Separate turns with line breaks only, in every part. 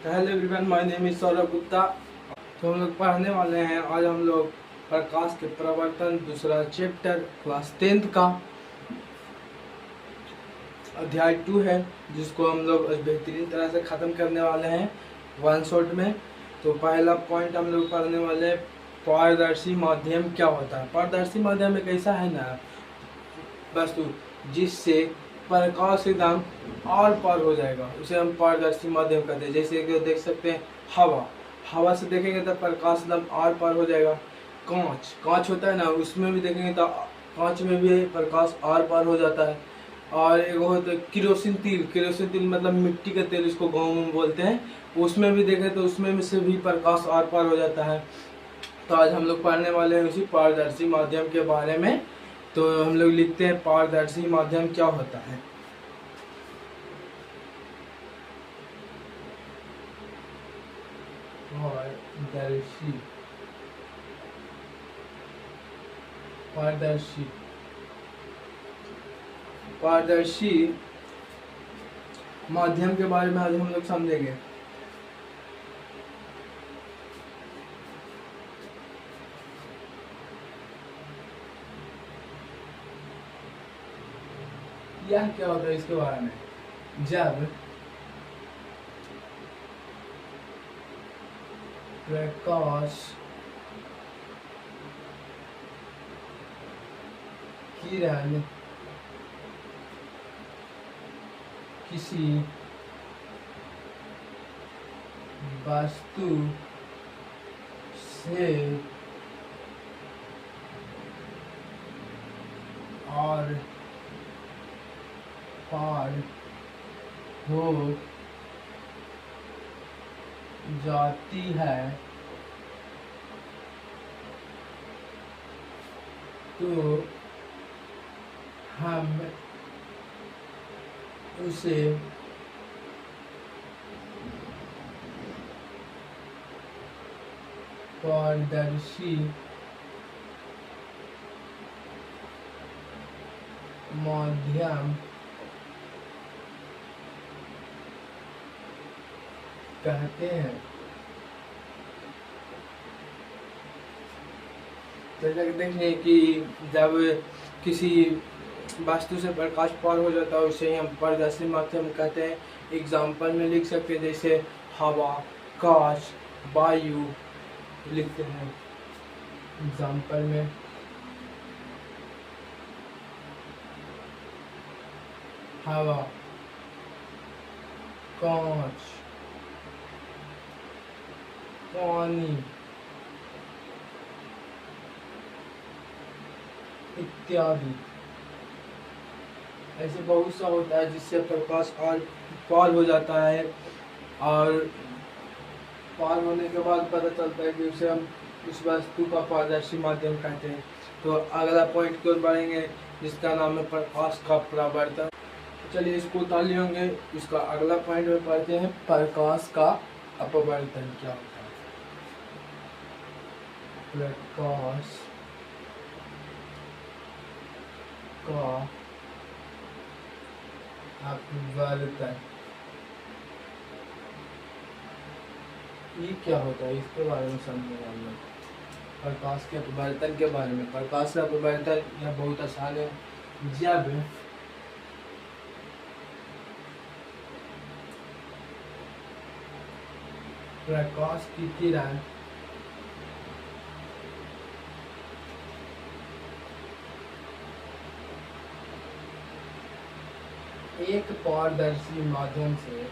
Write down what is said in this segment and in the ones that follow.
Hello everyone, my name is Saurabh Gupta. तो हम लोग पढ़ने वाले हैं आज हम लोग प्रकाश के प्रवर्तन दूसरा चैप्टर क्लास 10th का अध्याय 2 है, जिसको हम लोग बेहतरीन तरह से ख़त्म करने वाले हैं वन शॉट में। तो पहला पॉइंट हम लोग पढ़ने वाले हैं, पारदर्शी माध्यम क्या होता है। पारदर्शी माध्यम एक ऐसा है ना वस्तु जिससे प्रकाश एकदम आर पार हो जाएगा, उसे हम पारदर्शी माध्यम कहते हैं। जैसे कि देख सकते हैं हवा, हवा से देखेंगे तो प्रकाश एकदम आर पार हो जाएगा। कांच, कांच होता है ना, उसमें भी देखेंगे तो कांच में भी प्रकाश आर पार हो जाता है। और एक होता है केरोसिन तेल, केरोसिन तेल मतलब मिट्टी का तेल, इसको गाँव में बोलते हैं। उसमें भी देखें तो उसमें से भी प्रकाश आर पार हो जाता है। तो आज हम लोग पढ़ने वाले हैं उसी पारदर्शी माध्यम के बारे में। तो हम लोग लिखते हैं पारदर्शी माध्यम क्या होता है। पारदर्शी, पारदर्शी, पारदर्शी माध्यम के बारे में आज हम लोग समझेंगे। यह क्या होता है इसके बारे में, जब प्रकाश किरण किसी वस्तु से और पार हो जाती है तो हम उसे पारदर्शी माध्यम कहते हैं। जैसा कि देखें कि जब किसी वस्तु से प्रकाश पार हो जाता है उसे हम पारदर्शी माध्यम कहते हैं। एग्जाम्पल में लिख सकते हैं, जैसे हवा, कांच, वायु लिखते हैं एग्जाम्पल में। हवा, कांच, पानी इत्यादि। ऐसे बहुत सा होता है जिससे प्रकाश पार हो जाता है, और पार होने के बाद पता चलता है कि उसे हम उस वस्तु का पारदर्शी माध्यम कहते हैं। तो अगला पॉइंट की ओर बढ़ेंगे, जिसका नाम है प्रकाश का परावर्तन। चलिए इसको उतार लिए होंगे। इसका अगला पॉइंट में पढ़ते हैं, प्रकाश का अपवर्तन क्या होता है। प्रकाश का अपवर्तन ये क्या होता है, इसके बारे में समझेंगे हम लोग। प्रकाश के अपवर्तन के बारे में। प्रकाश का अपवर्तन यह बहुत आसान है। जब प्रकाश की किरण एक पारदर्शी माध्यम से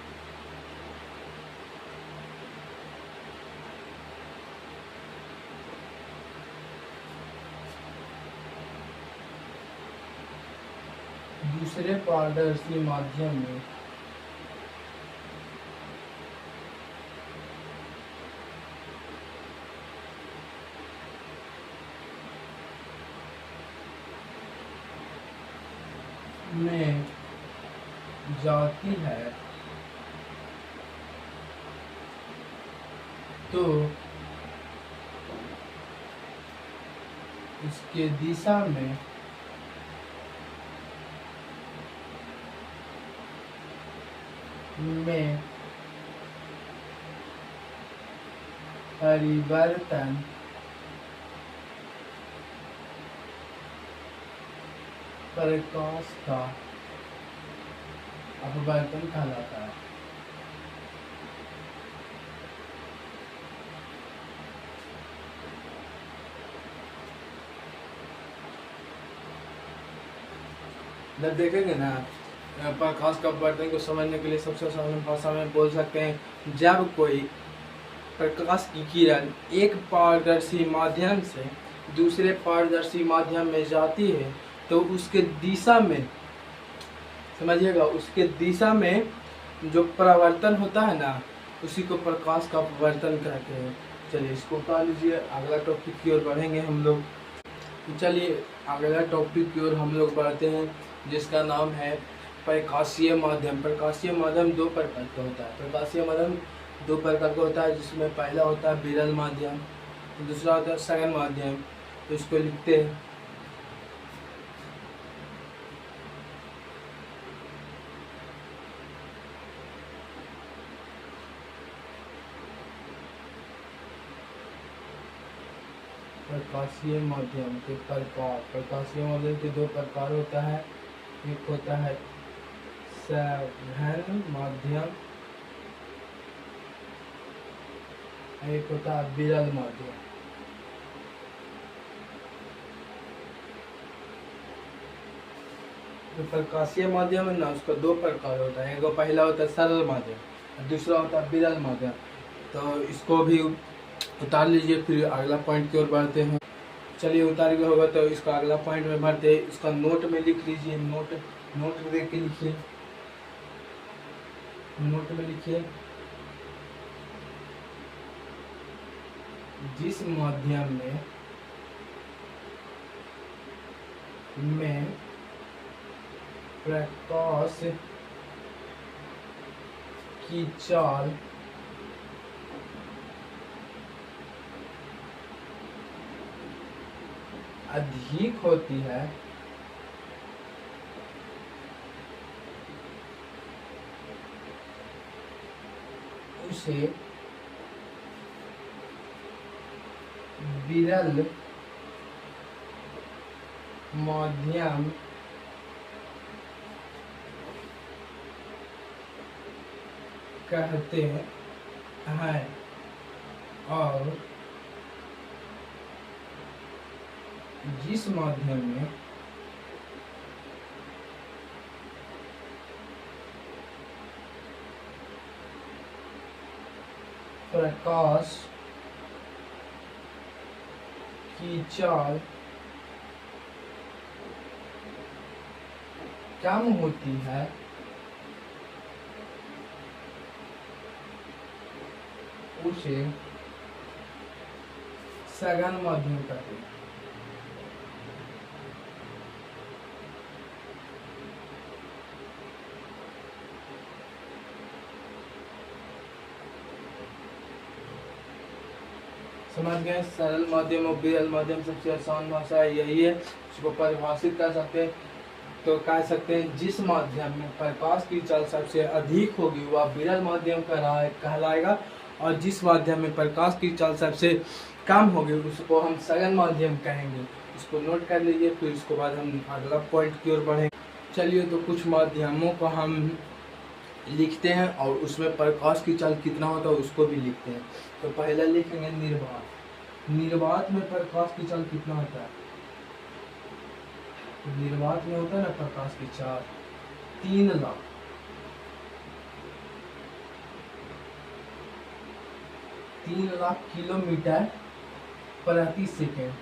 दूसरे पारदर्शी माध्यम में जाती है तो इसके दिशा में परिवर्तन प्रकाश का अपवर्तन कहलाता है। जब देखेंगे ना प्रकाश का अपवर्तन को समझने के लिए सबसे सरल भाषा में बोल सकते हैं, जब कोई प्रकाश की किरण एक पारदर्शी माध्यम से दूसरे पारदर्शी माध्यम में जाती है तो उसके दिशा में, समझिएगा, उसके दिशा में जो परावर्तन होता है ना, उसी को प्रकाश का अपवर्तन कहते हैं। चलिए इसको उतार लीजिए, अगला टॉपिक की ओर बढ़ेंगे हम लोग। चलिए अगला टॉपिक की ओर हम लोग बढ़ते हैं, जिसका नाम है प्रकाशीय माध्यम। प्रकाशीय माध्यम दो प्रकार का होता है। प्रकाशीय माध्यम दो प्रकार का होता है, जिसमें पहला होता है विरल माध्यम, दूसरा होता है सघन माध्यम। तो इसको लिखते हैं। प्रकाशीय माध्यम के प्रकार। प्रकाशीय माध्यम के दो प्रकार होता है, एक होता है सघन माध्यम, एक होता है विरल माध्यम। जो प्रकाशीय माध्यम है ना, उसका दो प्रकार होता है, एक पहला होता है सरल माध्यम और दूसरा होता है विरल माध्यम। तो इसको भी उतार लीजिए, फिर अगला पॉइंट की ओर बढ़ते हैं। चलिए उतार गया होगा तो इसका अगला पॉइंट में बढ़ते हैं। इसका नोट में लिख लीजिए, नोट में देख के लिखिए, नोट में लिखिए, जिस माध्यम में प्रकाश की चाल अधिक होती है उसे विरल माध्यम कहते हैं। और जिस माध्यम में प्रकाश की चाल कम होती है उसे सघन माध्यम कहते हैं। समझ गए? सरल माध्यम और विरल माध्यम सबसे आसान भाषा यही है, इसको परिभाषित कर सकते हैं। तो कह सकते हैं जिस माध्यम में प्रकाश की चाल सबसे अधिक होगी वह विरल माध्यम कहलाएगा, और जिस माध्यम में प्रकाश की चाल सबसे कम होगी उसको हम सघन माध्यम कहेंगे। इसको नोट कर लीजिए, फिर इसके बाद हम अगला पॉइंट की ओर बढ़ेंगे। चलिए तो कुछ माध्यमों को हम लिखते हैं और उसमें प्रकाश की चाल कितना होता है उसको भी लिखते हैं। तो पहला लिखेंगे निर्वात। निर्वात में प्रकाश की चाल कितना होता है? निर्वात में होता है ना प्रकाश की चाल 3,00,000 किलोमीटर प्रति सेकेंड।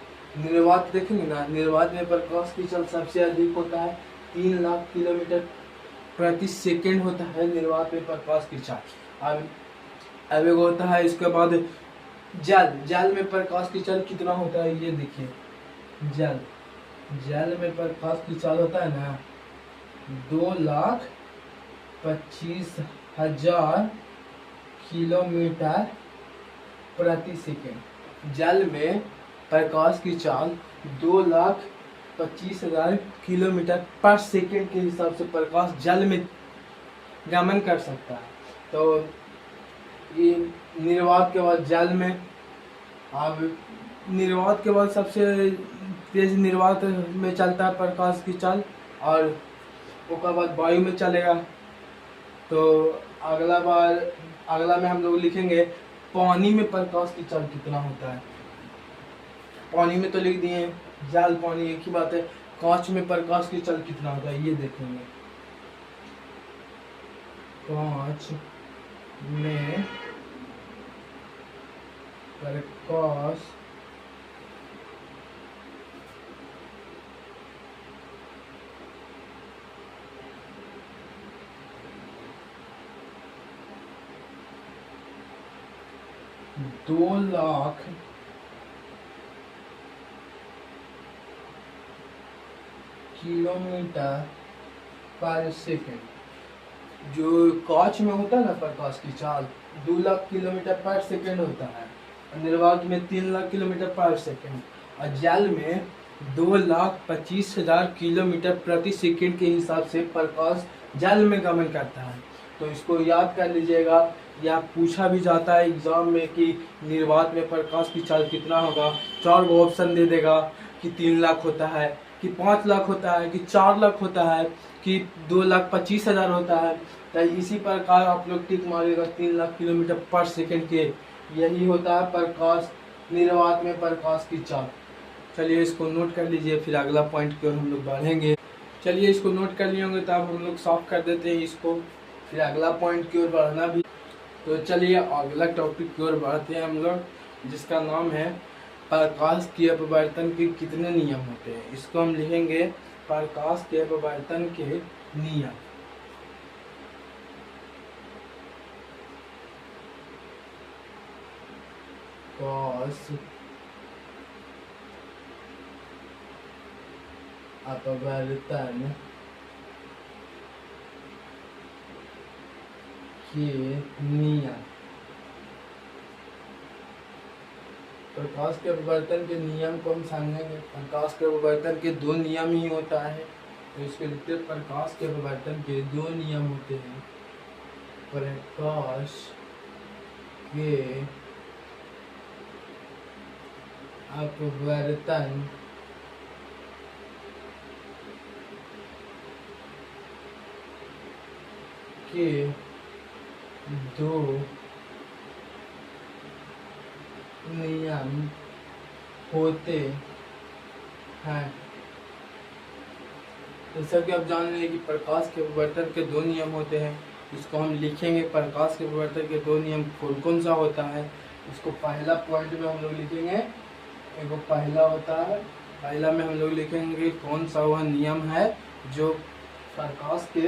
निर्वात देखेंगे ना, निर्वात में प्रकाश की चाल सबसे अधिक होता है, 3,00,000 किलोमीटर प्रति सेकेंड होता है निर्वात में प्रकाश की चाल। अब एक होता है इसके बाद जल में प्रकाश की चाल कितना होता है ये देखिए। जल में प्रकाश की चाल होता है ना 2,25,000 किलोमीटर प्रति सेकेंड। जल में प्रकाश की चाल 2,25,000 किलोमीटर पर सेकेंड के हिसाब से प्रकाश जल में गमन कर सकता है। तो ये निर्वात के बाद जल में अब निर्वात के बाद सबसे तेज निर्वात में चलता है प्रकाश की चाल, और उसके बाद वायु में चलेगा। तो अगला में हम लोग लिखेंगे पानी में प्रकाश की चाल कितना होता है। पानी में तो लिख दिए हैं, जल पानी एक ही बात है। कांच में प्रकाश की चाल कितना होता है ये देखेंगे। कांच में प्रकाश दो लाख किलोमीटर पर सेकंड। जो कांच में होता है ना प्रकाश की चाल 2 लाख किलोमीटर पर सेकंड होता है, और निर्वात में 3 लाख किलोमीटर पर सेकंड, और जल में 2,25,000 किलोमीटर प्रति सेकंड के हिसाब से प्रकाश जल में गमन करता है। तो इसको याद कर लीजिएगा। या पूछा भी जाता है एग्जाम में कि निर्वात में प्रकाश की चाल कितना होगा। 4 गो ऑप्शन दे देगा कि 3 लाख होता है, कि 5 लाख होता है, कि 4 लाख होता है, कि 2,25,000 होता है। तो इसी प्रकार आप लोग टिक मारिएगा 3 लाख किलोमीटर पर सेकंड के। यही होता है प्रकाश, निर्वात में प्रकाश की चाल। चलिए इसको नोट कर लीजिए, फिर अगला पॉइंट की ओर हम लोग बढ़ेंगे। चलिए इसको नोट कर लिए होंगे तो अब हम लोग सॉल्व कर देते हैं इसको, फिर अगला पॉइंट की ओर बढ़ना भी। तो चलिए अगला टॉपिक की ओर बढ़ते हैं हम लोग, जिसका नाम है प्रकाश के अपवर्तन के कितने नियम होते हैं। इसको हम लिखेंगे प्रकाश के अपवर्तन के नियम। प्रकाश अपवर्तन के नियम। प्रकाश के अपवर्तन के नियम को हम समझेंगे। प्रकाश के अपवर्तन के 2 नियम ही होता है, तो इसके लिखते हैं प्रकाश के अपवर्तन के 2 नियम होते हैं। प्रकाश के अपवर्तन के 2 नियम होते हैं। जैसा कि आप जान रहे हैं कि प्रकाश के अपवर्तन के 2 नियम होते हैं, इसको हम लिखेंगे। प्रकाश के अपवर्तन के 2 नियम कौन कौन सा होता है, इसको पहला पॉइंट में हम लोग लिखेंगे। एक पहला होता है, पहला में हम लोग लिखेंगे कौन सा वह नियम है जो प्रकाश के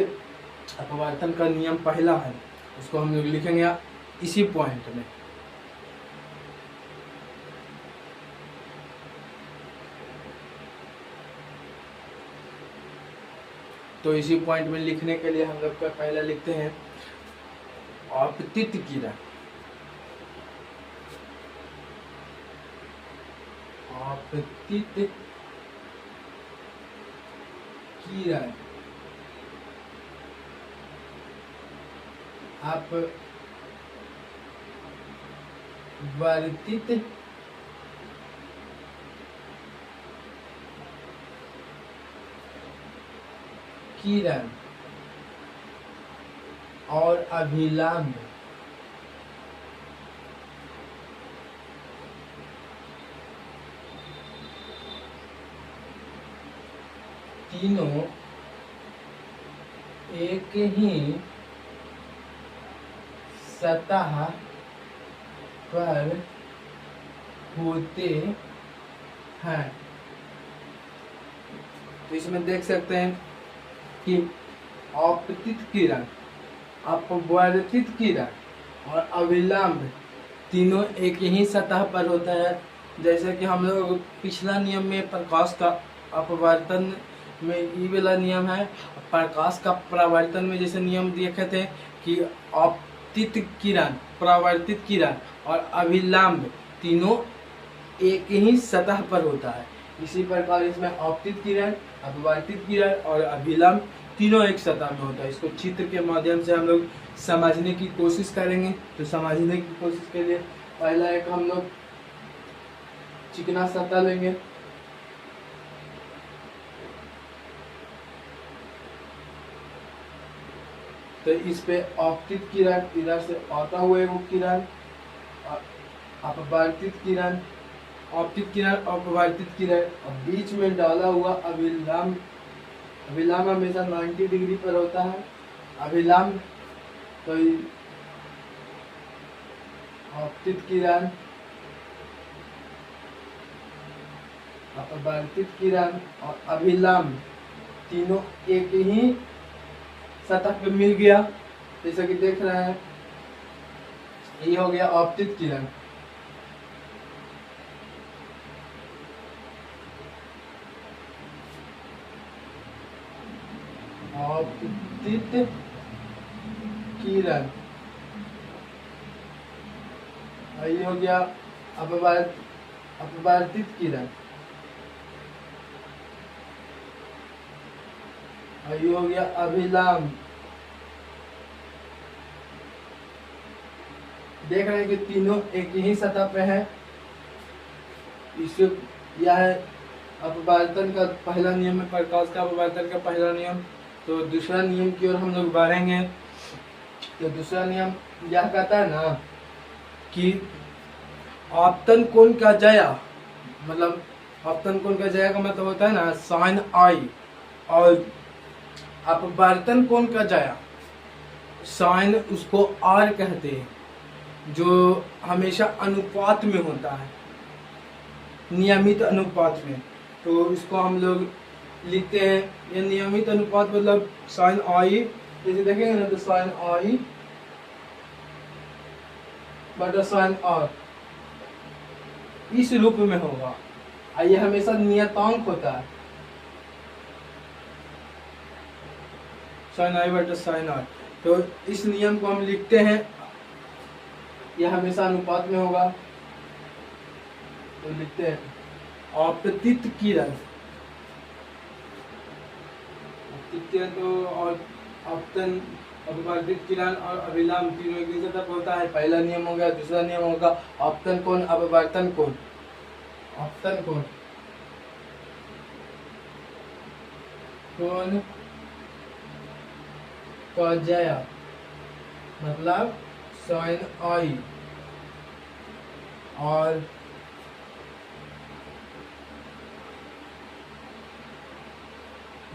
अपवर्तन का नियम पहला है, उसको हम लोग लिखेंगे इसी पॉइंट में। तो इसी पॉइंट में लिखने के लिए हम लोग का पहला लिखते हैं आपतित किरण। आपतित किरण अपवर्तित किरण और अभिलंब तीनों एक ही सतह पर होते हैं। तो इसमें देख सकते हैं कि आपतित किरण, अपवर्तित किरण और अभिलंब तीनों एक ही सतह पर होता है। जैसे कि हम लोग पिछला नियम में प्रकाश का अपवर्तन में ये वाला नियम है, प्रकाश का परावर्तन में जैसे नियम देखे थे कि आपतित किरण, परावर्तित किरण और अभिलंब तीनों एक ही सतह पर होता है। इसी प्रकार इसमें आपतित किरण, अपवर्तित किरण और अभिलंब तीनों एक सतह में होता है। इसको चित्र के माध्यम से हम लोग समझने की कोशिश करेंगे। तो समझने की कोशिश के लिए पहला एक हम लोग चिकना सतह लेंगे, तो इस पे आपतित किरण, इधर से आता हुआ वो किरण, अपवर्तित किरण, आपतित किरण, अपवर्तित किरण, और बीच में डाला हुआ अभिलंब। अभिलंब हमेशा 90 डिग्री पर होता है। अभिलंब तो आपतित किरण, अपवर्तित किरण और अभिलंब तीनों एक ही सतह पे मिल गया, जैसा कि देख रहे हैं। ये हो गया आपतित किरण। आपतित किरण, ये हो गया अपवर्तित किरण, ये हो गया अभिलंब। देख रहे हैं कि तीनों एक ही सतह पे है। इसे यह है अपवर्तन का पहला नियम है, प्रकाश का अपवर्तन का पहला नियम। तो दूसरा नियम की ओर हम लोग बढ़ेंगे। तो दूसरा नियम यह कहता है ना कि आपतन कोण का जया, मतलब आपतन कोण का जया का मतलब होता है ना साइन आई, और अपवर्तन कोण का जया साइन उसको आर कहते हैं, जो हमेशा अनुपात में होता है, नियमित अनुपात में। तो इसको हम लोग लिखते हैं, ये नियमित अनुपात मतलब साइन आई, जैसे देखेंगे ना तो साइन आई बटा साइन आर इस रूप में होगा, और ये हमेशा नियतांक होता है, साइन आई बटा साइन आर। तो इस नियम को हम लिखते हैं, यह हमेशा अनुपात में होगा। तो लिखते हैं आपतित किरण, तो और आपतन, अपवर्तित किरण और अभिलंब तीनों एक दूसरे तक होता है। पहला नियम हो गया। दूसरा नियम होगा आपतन कोण, अपवर्तन कोण। आपतन कोण, कोण का जया मतलब साइन आई, और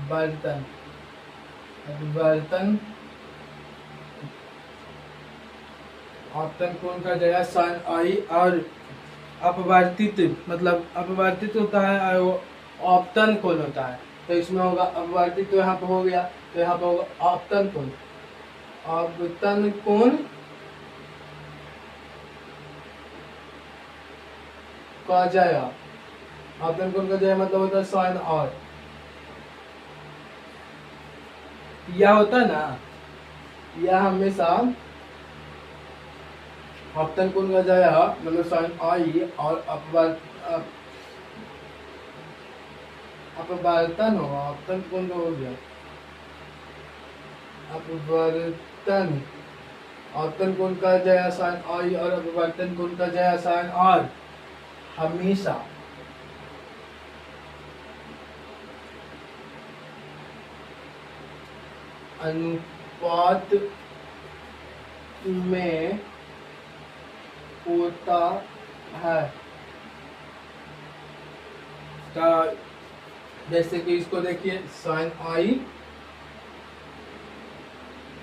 वर्तन, अपवर्तन, आपतन कोण का जया साइन आई, और अपवर्तित मतलब अपवर्तित होता है और वो आपतन कोण होता है। तो इसमें होगा अपवर्तित, तो यहाँ पे हो गया, तो यहाँ पे होगा आपतन कोण। आपतन कोण का जया, आपतन कोण का जया मतलब होता है साइन आर। यह होता है ना, यह हमेशा आपतन कोण का जया मतलब साइन आई, और अपवर्तन होगा, आपतन कोण का हो गया अपवर्तन, आपतन कोण का जया साइन आई और अपवर्तन कोण का जया साइन आर हमेशा अनुपात में होता है। जैसे कि इसको देखिए, साइन आई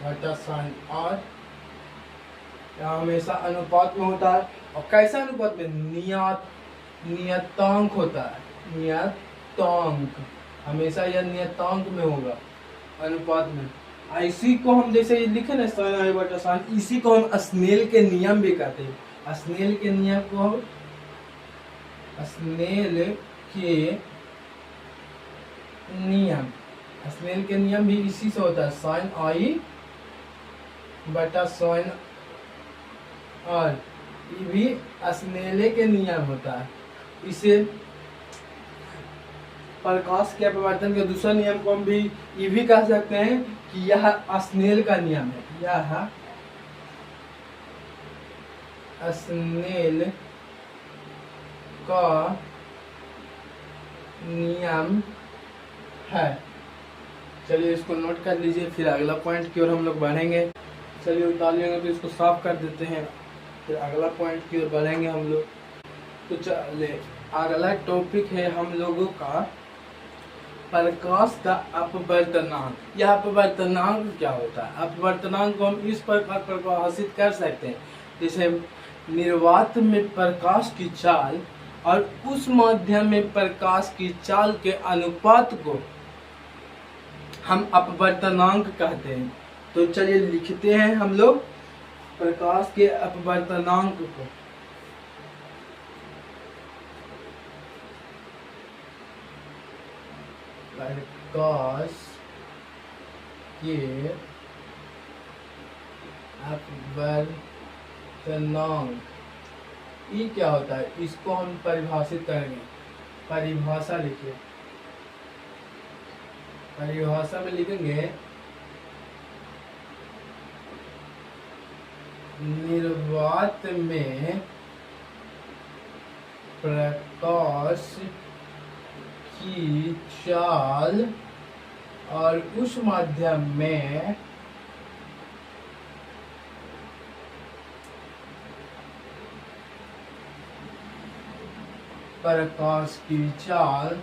बटा साइन आर, हमेशा अनुपात में होता है। और कैसा अनुपात में? नियतांक होता है, नियतांक, हमेशा यह नियतांक में होगा, अनुपात में। इसी को हम जैसे लिखे ना साइन आई बटा साइन, इसी को हम स्नेल के नियम भी कहते हैं। स्नेल के नियम को, स्नेल के नियम, स्नेल के नियम भी इसी से होता है, साइन आई बटा साइन आर, ये भी स्नेल के नियम होता है। इसे प्रकाश के अपवर्तन के दूसरा नियम को हम भी ये भी कह सकते हैं कि यह स्नेल का नियम है, यह स्नेल का नियम है। चलिए इसको नोट कर लीजिए, फिर अगला पॉइंट की ओर हम लोग बढ़ेंगे। चलिए उतार लेंगे तो इसको साफ कर देते हैं, फिर अगला पॉइंट की ओर बढ़ेंगे हम लोग। तो चलिए अगला टॉपिक है हम लोगों का प्रकाश का अपवर्तनांक। यह अपवर्तनांक क्या होता है? अपवर्तनांक को हम इस प्रकार परिभाषित कर सकते हैं, जैसे निर्वात में प्रकाश की चाल और उस माध्यम में प्रकाश की चाल के अनुपात को हम अपवर्तनांक कहते हैं। तो चलिए लिखते हैं हम लोग प्रकाश के अपवर्तनांक को। प्रकाश के अपवर्तनांक ये क्या होता है, इसको हम परिभाषित करेंगे। परिभाषा लिखिए, परिभाषा में लिखेंगे निर्वात में प्रकाश की चाल और उस माध्यम में प्रकाश की चाल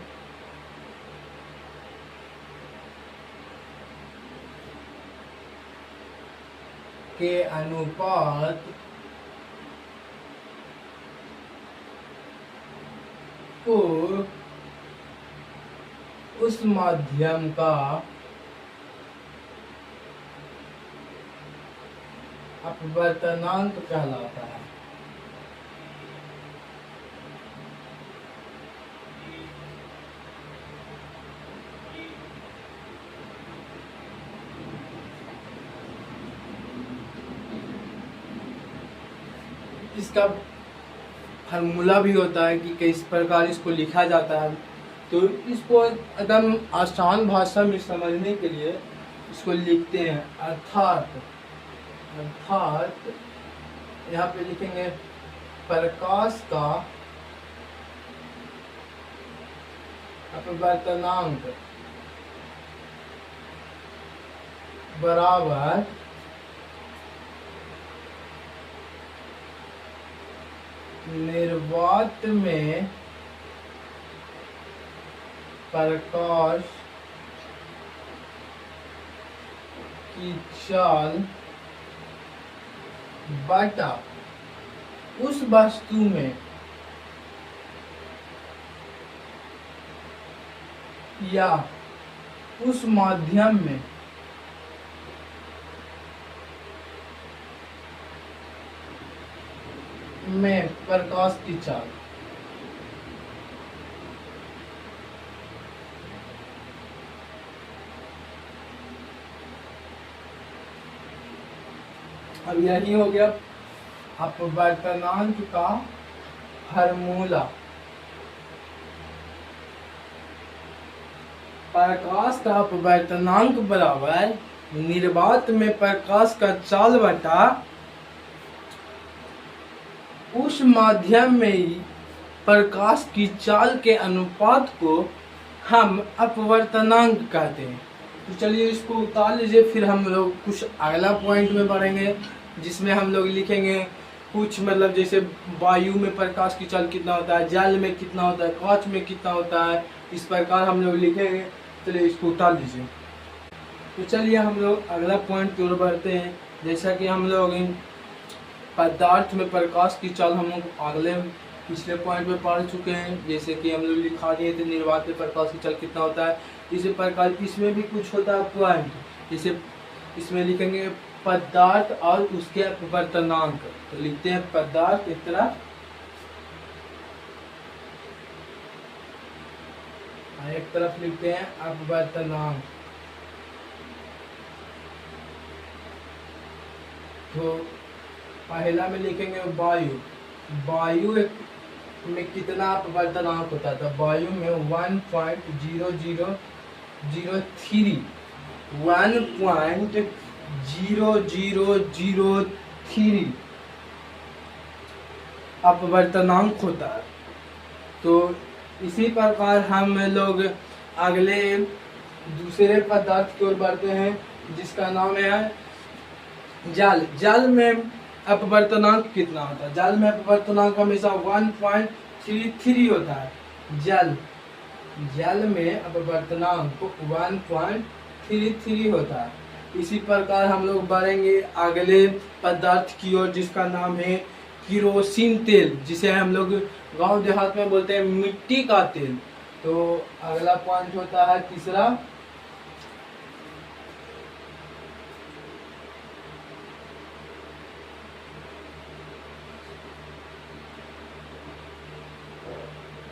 के अनुपात को उस माध्यम का अपवर्तनांक कहलाता है। इसका फार्मूला भी होता है कि किस प्रकार इसको लिखा जाता है। तो इसको एकदम आसान भाषा में समझने के लिए इसको लिखते हैं, अर्थात यहाँ पे लिखेंगे प्रकाश का अपवर्तनांक बराबर निर्वात में प्रकाश की चाल बटा उस वस्तु में या उस माध्यम में प्रकाश की चाल। अब यही हो गया अपवर्तनांक का फार्मूला। प्रकाश का अपवर्तनांक बराबर निर्वात में प्रकाश का चाल बटा उस माध्यम में प्रकाश की चाल के अनुपात को हम अपवर्तनांक कहते हैं। तो चलिए इसको उतार लीजिए, फिर हम लोग कुछ अगला पॉइंट में बढ़ेंगे, जिसमें हम लोग लिखेंगे कुछ मतलब जैसे वायु में प्रकाश की चाल कितना होता है, जल में कितना होता है, कांच में कितना होता है, इस प्रकार हम लोग लिखेंगे। चलिए इसको उतार लीजिए। तो चलिए हम लोग अगला पॉइंट की ओर बढ़ते हैं। जैसा कि हम लोग पदार्थ में प्रकाश की चाल हम लोग अगले पिछले पॉइंट में पढ़ चुके हैं, जैसे कि हम लोग लिखा दिए थे निर्वात में प्रकाश की चाल कितना होता है। इसी प्रकार इसमें भी कुछ होता है पॉइंट, जैसे इसमें लिखेंगे पदार्थ और उसके अपवर्तनांक। तो लिखते हैं पदार्थ एक तरफ और एक तरफ लिखते हैं अपवर्तनांक। तो पहला में लिखेंगे वायु। वायु में कितना अपवर्तनांक होता है? तो वायु में 1.0003 अपवर्तनांक होता है। तो इसी प्रकार हम लोग अगले दूसरे पदार्थ की ओर बढ़ते हैं जिसका नाम है जल। जल में अपवर्तनांक कितना होता है? जल में अपवर्तनांक हमेशा 1.33 होता है। जल में अपवर्तनांक 1.33 होता है। इसी प्रकार हम लोग बढ़ेंगे अगले पदार्थ की ओर जिसका नाम है किरोसिन तेल, जिसे हम लोग गांव देहात में बोलते हैं मिट्टी का तेल। तो अगला पॉइंट होता है तीसरा,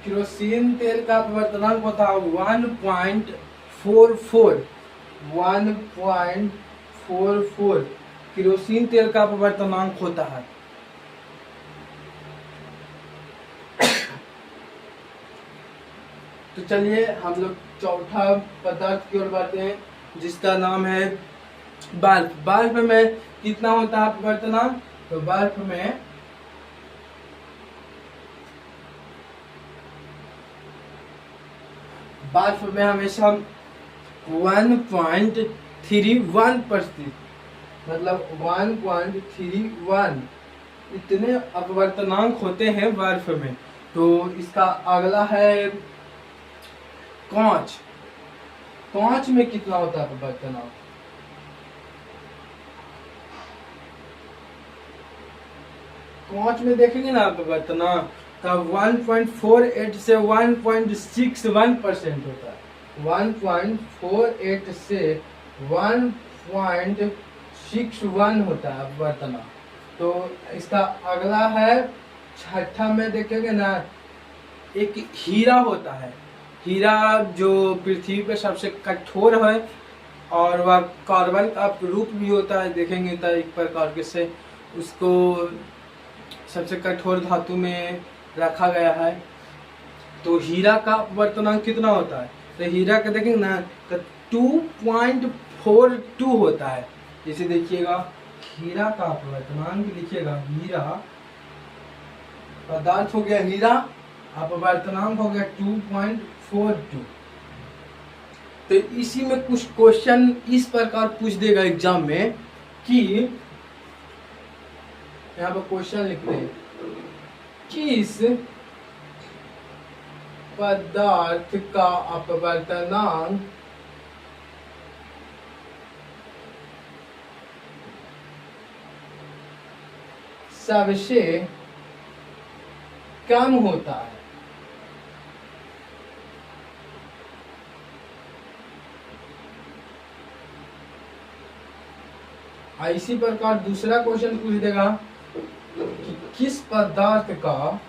किरोसिन तेल का अपवर्तनांक होता है 1.44 किरोसिन तेल का अपवर्तनांक होता है। तो चलिए हम लोग चौथा पदार्थ की ओर बढ़ते हैं जिसका नाम है बर्फ। बर्फ में कितना होता है अपवर्तनांक? तो बर्फ में हमेशा 1.31%, मतलब 1.31 इतने अपवर्तनांक होते हैं बर्फ में। तो इसका अगला है कांच। कांच में कितना होता है अपवर्तनांक? कांच में देखेंगे ना अपवर्तनांक तब 1.48 से 1.61% होता है। 1.48 से 1.61 होता है अपवर्तनांक। तो इसका अगला है छठा में देखेंगे ना, एक हीरा होता है। हीरा जो पृथ्वी पे सबसे कठोर है और वह कार्बन का रूप भी होता है, देखेंगे तो एक प्रकार के से उसको सबसे कठोर धातु में रखा गया है। तो हीरा का अपवर्तनांक कितना होता है? तो हीरा का देखेंगे ना तो 2.42 होता है। जैसे देखिएगा हीरा का अपवर्तनांक लिखिएगा, हीरा पदार्थ हो गया हीरा, अपवर्तनांक हो गया 2.42। तो इसी में कुछ क्वेश्चन इस प्रकार पूछ देगा एग्जाम में कि यहाँ पर क्वेश्चन लिख रहे हैं, किस पदार्थ का अपवर्तनांक सबसे कम होता है? इसी प्रकार दूसरा क्वेश्चन पूछ देगा कि किस पदार्थ का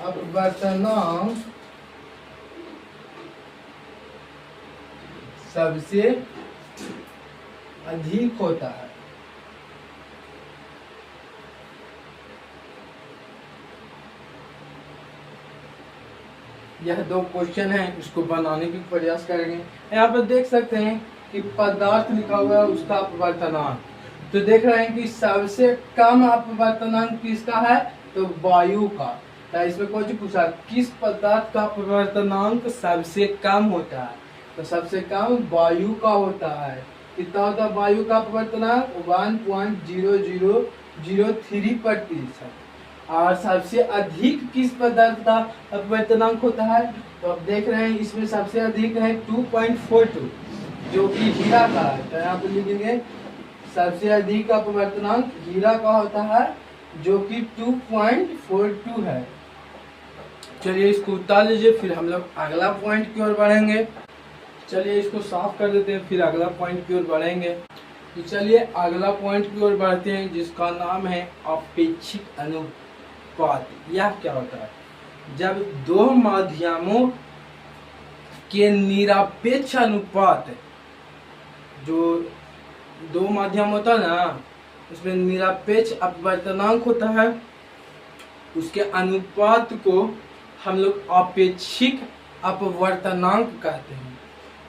अपवर्तनांक सबसे अधिक होता है? यह दो क्वेश्चन है, इसको बनाने की प्रयास करेंगे। यहाँ पर देख सकते हैं कि पदार्थ लिखा हुआ है उसका अपवर्तनांक, तो देख रहे हैं कि सबसे कम अपवर्तनांक किसका है? तो वायु का। तो इसमें कुछ पूछा किस पदार्थ का अपवर्तनांक सबसे कम होता है? तो सबसे कम वायु का होता है। कितना होता है वायु का अपवर्तनांक? 1.0003%। और सबसे अधिक किस पदार्थ का अपवर्तनांक होता है? तो आप देख रहे हैं इसमें सबसे अधिक है 2.42 जो कि हीरा का है। तो यहाँ पे लिखेंगे सबसे अधिक अपवर्तनांक हीरा का होता है जो कि 2.42 है। चलिए इसको उतार लीजिए, फिर हम लोग अगला पॉइंट की ओर बढ़ेंगे। चलिए इसको साफ कर देते हैं, फिर अगला पॉइंट की ओर बढ़ेंगे। तो चलिए अगला पॉइंट की ओर बढ़ते हैं जिसका नाम है अपेक्षिक अनुपात। यह क्या होता है? जब दो माध्यमों के निरपेक्ष अनुपात, जो दो माध्यम होता है ना उसमें निरपेक्ष अपवर्तनांक होता है, उसके अनुपात को हम लोग अपेक्षिक अपवर्तनांक कहते हैं।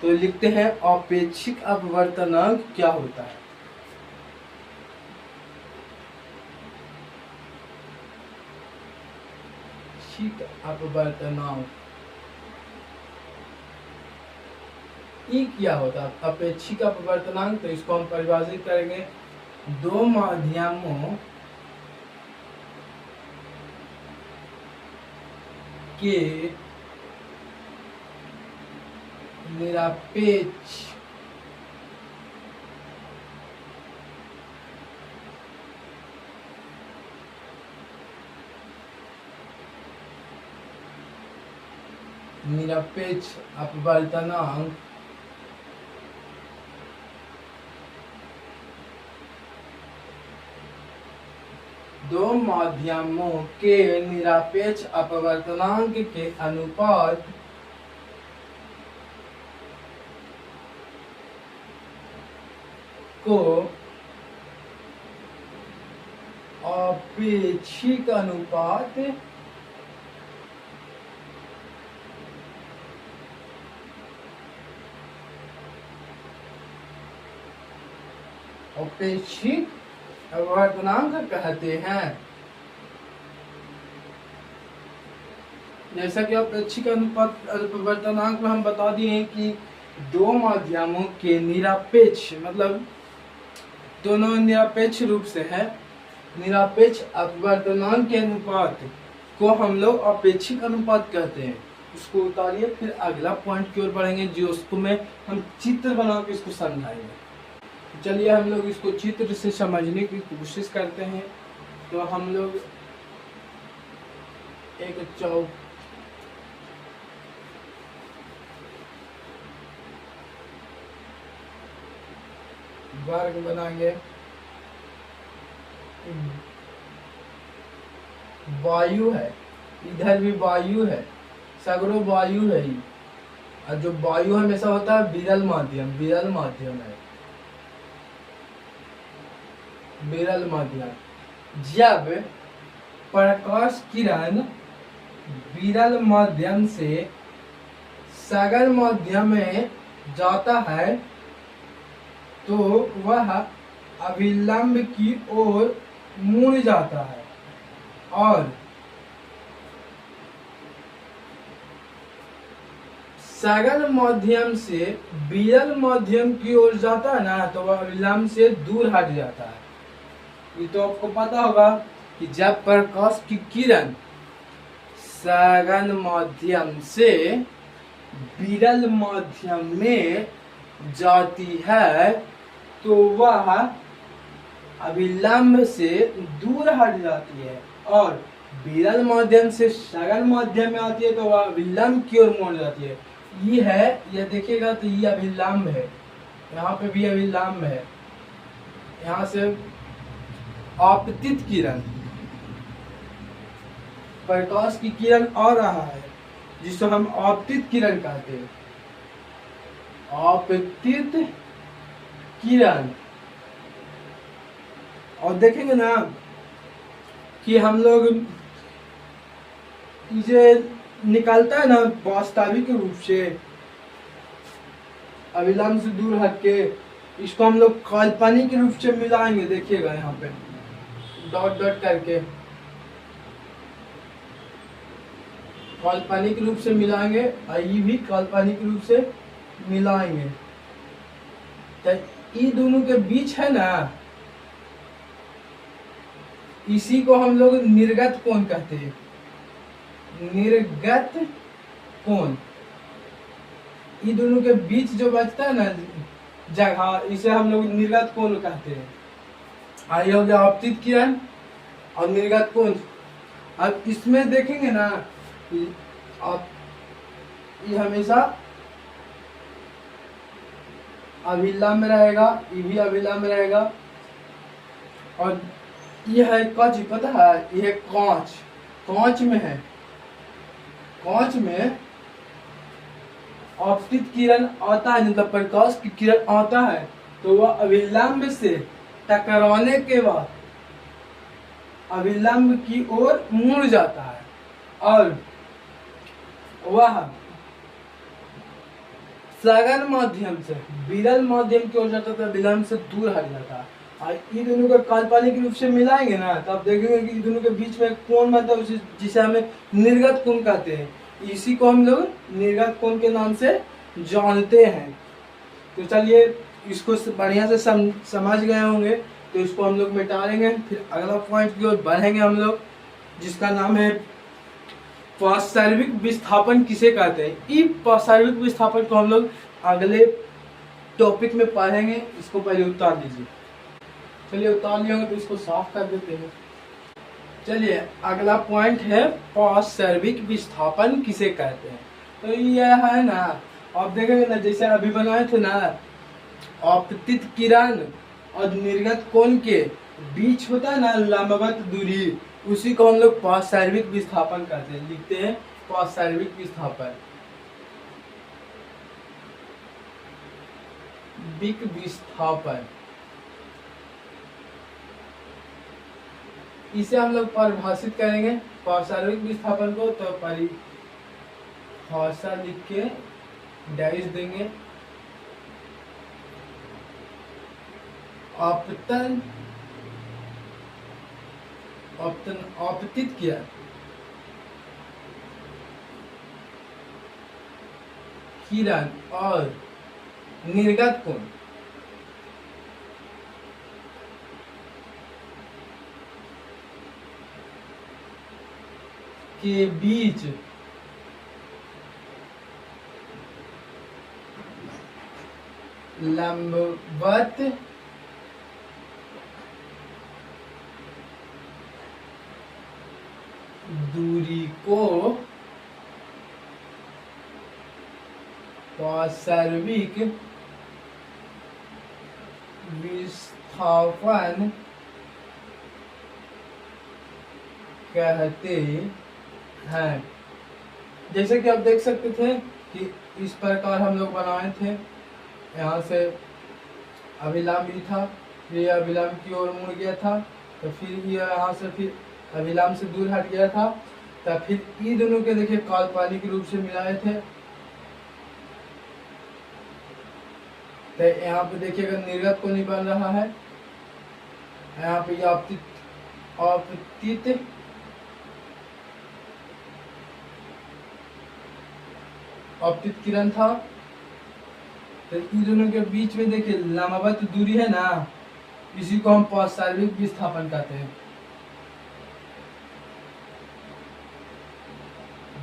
तो लिखते हैं अपेक्षिक अपवर्तनांक क्या होता है। अपेक्षिक अपवर्तनांक ई क्या होता है? अपेक्षिक अपवर्तनांक, तो इसको हम परिभाषित करेंगे दो माध्यमों के निरपेक्ष अपवर्तनांक दो माध्यमों के निरपेक्ष अपवर्तनांक के अनुपात को अपेक्षिक अनुपात अपेक्षिक अपवर्तनांक कहते हैं। जैसा कि अपेक्षिक अनुपात अपवर्तनांक में हम बता दिए कि दो माध्यमों के निरपेक्ष, मतलब दोनों निरपेक्ष रूप से है, निरपेक्ष अपवर्तनांक के अनुपात को हम लोग अपेक्षिक अनुपात कहते हैं। उसको उतारिए, फिर अगला पॉइंट की ओर बढ़ेंगे जो उसको में हम चित्र बना के इसको समझाएंगे। चलिए हम लोग इसको चित्र से समझने की कोशिश करते हैं। तो हम लोग एक चौक वर्ग बनाएंगे, वायु है, इधर भी वायु है, सगरो वायु है ही। और जो वायु हमेशा होता है विरल माध्यम, विरल माध्यम है, विरल माध्यम। जब प्रकाश किरण विरल माध्यम से सघन माध्यम में जाता है तो वह अभिलंब की ओर मुड़ जाता है, और सघन माध्यम से विरल माध्यम की ओर जाता है ना, तो वह अभिलंब से दूर हट जाता है। ये तो आपको पता होगा कि जब प्रकाश की किरण सघन माध्यम से विरल माध्यम में जाती है तो वह अभिलंब से दूर हट जाती है, और विरल माध्यम से सघन माध्यम में आती है तो वह अभिलंब की ओर मुड़ जाती है। ये है, ये देखिएगा तो ये अभिलंब है, यहाँ पे भी अभिलंब है। यहाँ से आपतित किरण, प्रकाश की किरण आ रहा है जिसको हम आपतित किरण कहते हैं, आपतित किरण। और देखेंगे ना कि हम लोग ये निकलता है ना वास्तविक रूप से अभिलंब से दूर हटके, इसको हम लोग काल्पनिक रूप से मिलाएंगे। देखिएगा यहाँ पे डॉट डॉट करके काल्पनिक रूप से मिलाएंगे, और ये भी काल्पनिक रूप से मिलाएंगे। तो ये दोनों के बीच है ना, इसी को हम लोग निर्गत कोण कहते हैं, निर्गत कोण। ये दोनों के बीच जो बचता है ना जगह, इसे हम लोग निर्गत कोण कहते हैं। आइए हो गया आपतित किरण और निर्गत कोण। अब इसमें देखेंगे ना आप, ये हमेशा अभिलंब रहेगा, ये भी अभिलंब रहेगा। और यह है कांच, पता है यह कांच, कांच में है, कांच में आपतित किरण आता है, मतलब प्रकाश की किरण आता है तो वह अभिलंब से टकराने के बाद अभिलंब की ओर मुड़ जाता है, और वह सघन माध्यम से विरल माध्यम की ओर जाता था, विलंब से दूर हट जाता। और ये दोनों को काल्पनिक रूप से मिलाएंगे ना, तो आप देखेंगे कि इन दोनों के बीच में कोण बनता है, जिसे हमें निर्गत कोण कहते हैं। इसी को हम लोग निर्गत कोण के नाम से जानते हैं। तो चलिए इसको बढ़िया से समझ गए होंगे, तो इसको हम लोग मिटा लेंगे। फिर अगला पॉइंट की ओर बढ़ेंगे हम लोग, जिसका नाम है पार्श्विक विस्थापन किसे कहते हैं। इस पार्श्विक विस्थापन को हम लोग अगले टॉपिक में पढ़ेंगे। इसको पहले उतार लीजिए। चलिए उतार लिया तो इसको साफ कर देते हैं। चलिए अगला पॉइंट है पार्श्विक विस्थापन किसे कहते हैं। तो यह है ना, आप देखेंगे ना, जैसे अभी बनाए थे ना, आपतित किरण और निर्गत कोण के बीच होता है ना लंबवत दूरी, उसी को हम लोग पार्श्विक विस्थापन कहते हैं। लिखते हैं पार्श्विक विस्थापन, विस्थापन। इसे हम लोग परिभाषित करेंगे पार्श्विक विस्थापन को, तो परिभाषा लिख के डैश देंगे। आपतन आपतित किरण और निर्गत कोण के बीच लंबवत दूरी को पार्श्विक विस्थापन कहते हैं। जैसे कि आप देख सकते थे कि इस प्रकार हम लोग बनाए थे। यहाँ से अभिलंब भी था, फिर अभिलंब की ओर मुड़ गया था, तो फिर ये यहाँ से फिर अभिलंब से दूर हट गया था, तब फिर ये दोनों के देखिए काल्पनिक रूप से मिलाए थे। तो यहाँ पे देखिएगा निर्गत को नहीं बन रहा है, यहाँ पे आपतित किरण था। तो इन दोनों के बीच में देखिए लंबवत दूरी है ना, इसी को हम पार्श्विक विस्थापन कहते हैं।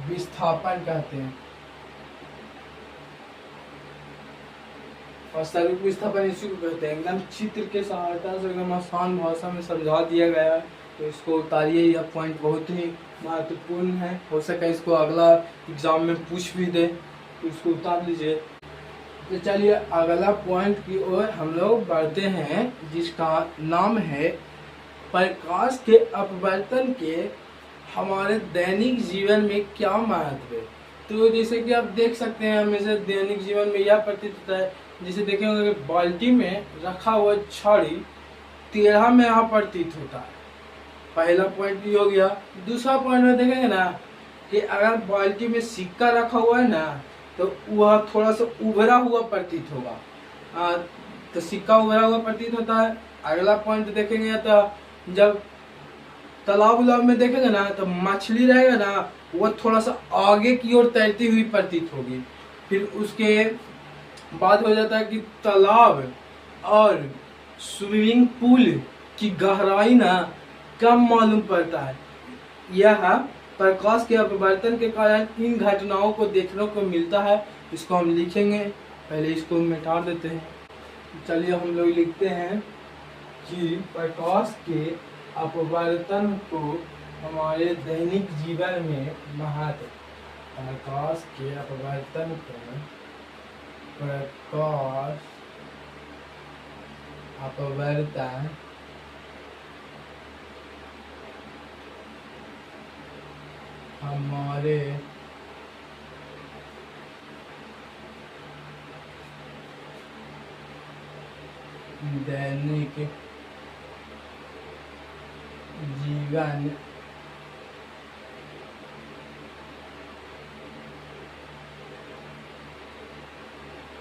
विस्थापन कहते हैं। पार्श्विक विस्थापन इसी को कहते हैं। एकदम चित्र के सहायता से एकदम आसान भाषा में समझा दिया गया है। तो इसको उतारिए, यह पॉइंट बहुत ही महत्वपूर्ण है। हो सके इसको अगला एग्जाम में पूछ भी दे, तो इसको उतार लीजिए। तो चलिए अगला पॉइंट की ओर हम लोग बढ़ते हैं, जिसका नाम है प्रकाश के अपवर्तन के हमारे दैनिक जीवन में क्या महत्व है। तो जैसे कि आप देख सकते हैं, हमेशा दैनिक जीवन में यह प्रतीत होता है, जैसे देखेंगे बाल्टी में रखा हुआ छड़ी टेढ़ा में यहाँ प्रतीत होता है। पहला पॉइंट ये हो गया। दूसरा पॉइंट में देखेंगे ना कि अगर बाल्टी में सिक्का रखा हुआ है ना, तो वह थोड़ा सा उभरा हुआ प्रतीत होगा। तो सिक्का उभरा हुआ प्रतीत होता है। अगला पॉइंट देखेंगे तो जब तालाब उलाब में देखेंगे ना, तो मछली रहेगा ना, वो थोड़ा सा आगे की ओर तैरती हुई प्रतीत होगी। फिर उसके बाद हो जाता है कि तालाब और स्विमिंग पूल की गहराई ना कम मालूम पड़ता है। यह प्रकाश के अपवर्तन के कारण इन घटनाओं को देखने को मिलता है। इसको हम लिखेंगे, पहले इसको मिटा देते हैं। चलिए हम लोग लिखते हैं कि प्रकाश के अपवर्तन को हमारे दैनिक जीवन में महत्व। प्रकाश के अपवर्तन को प्रकाश अपवर्तन हमारे दैनिक जीवन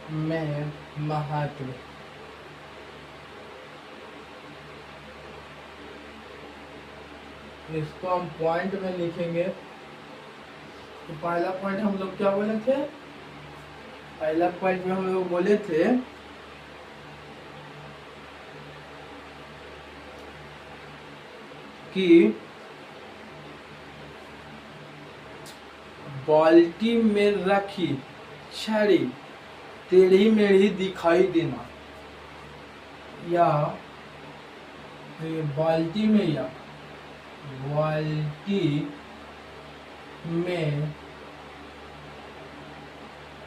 में महत्व। इसको हम पॉइंट में लिखेंगे। तो पहला पॉइंट हम लोग क्या बोले थे, पहला पॉइंट में हम लोग बोले थे कि बाल्टी में रखी छड़ी टेढ़ी मेढ़ी दिखाई देना, या बाल्टी में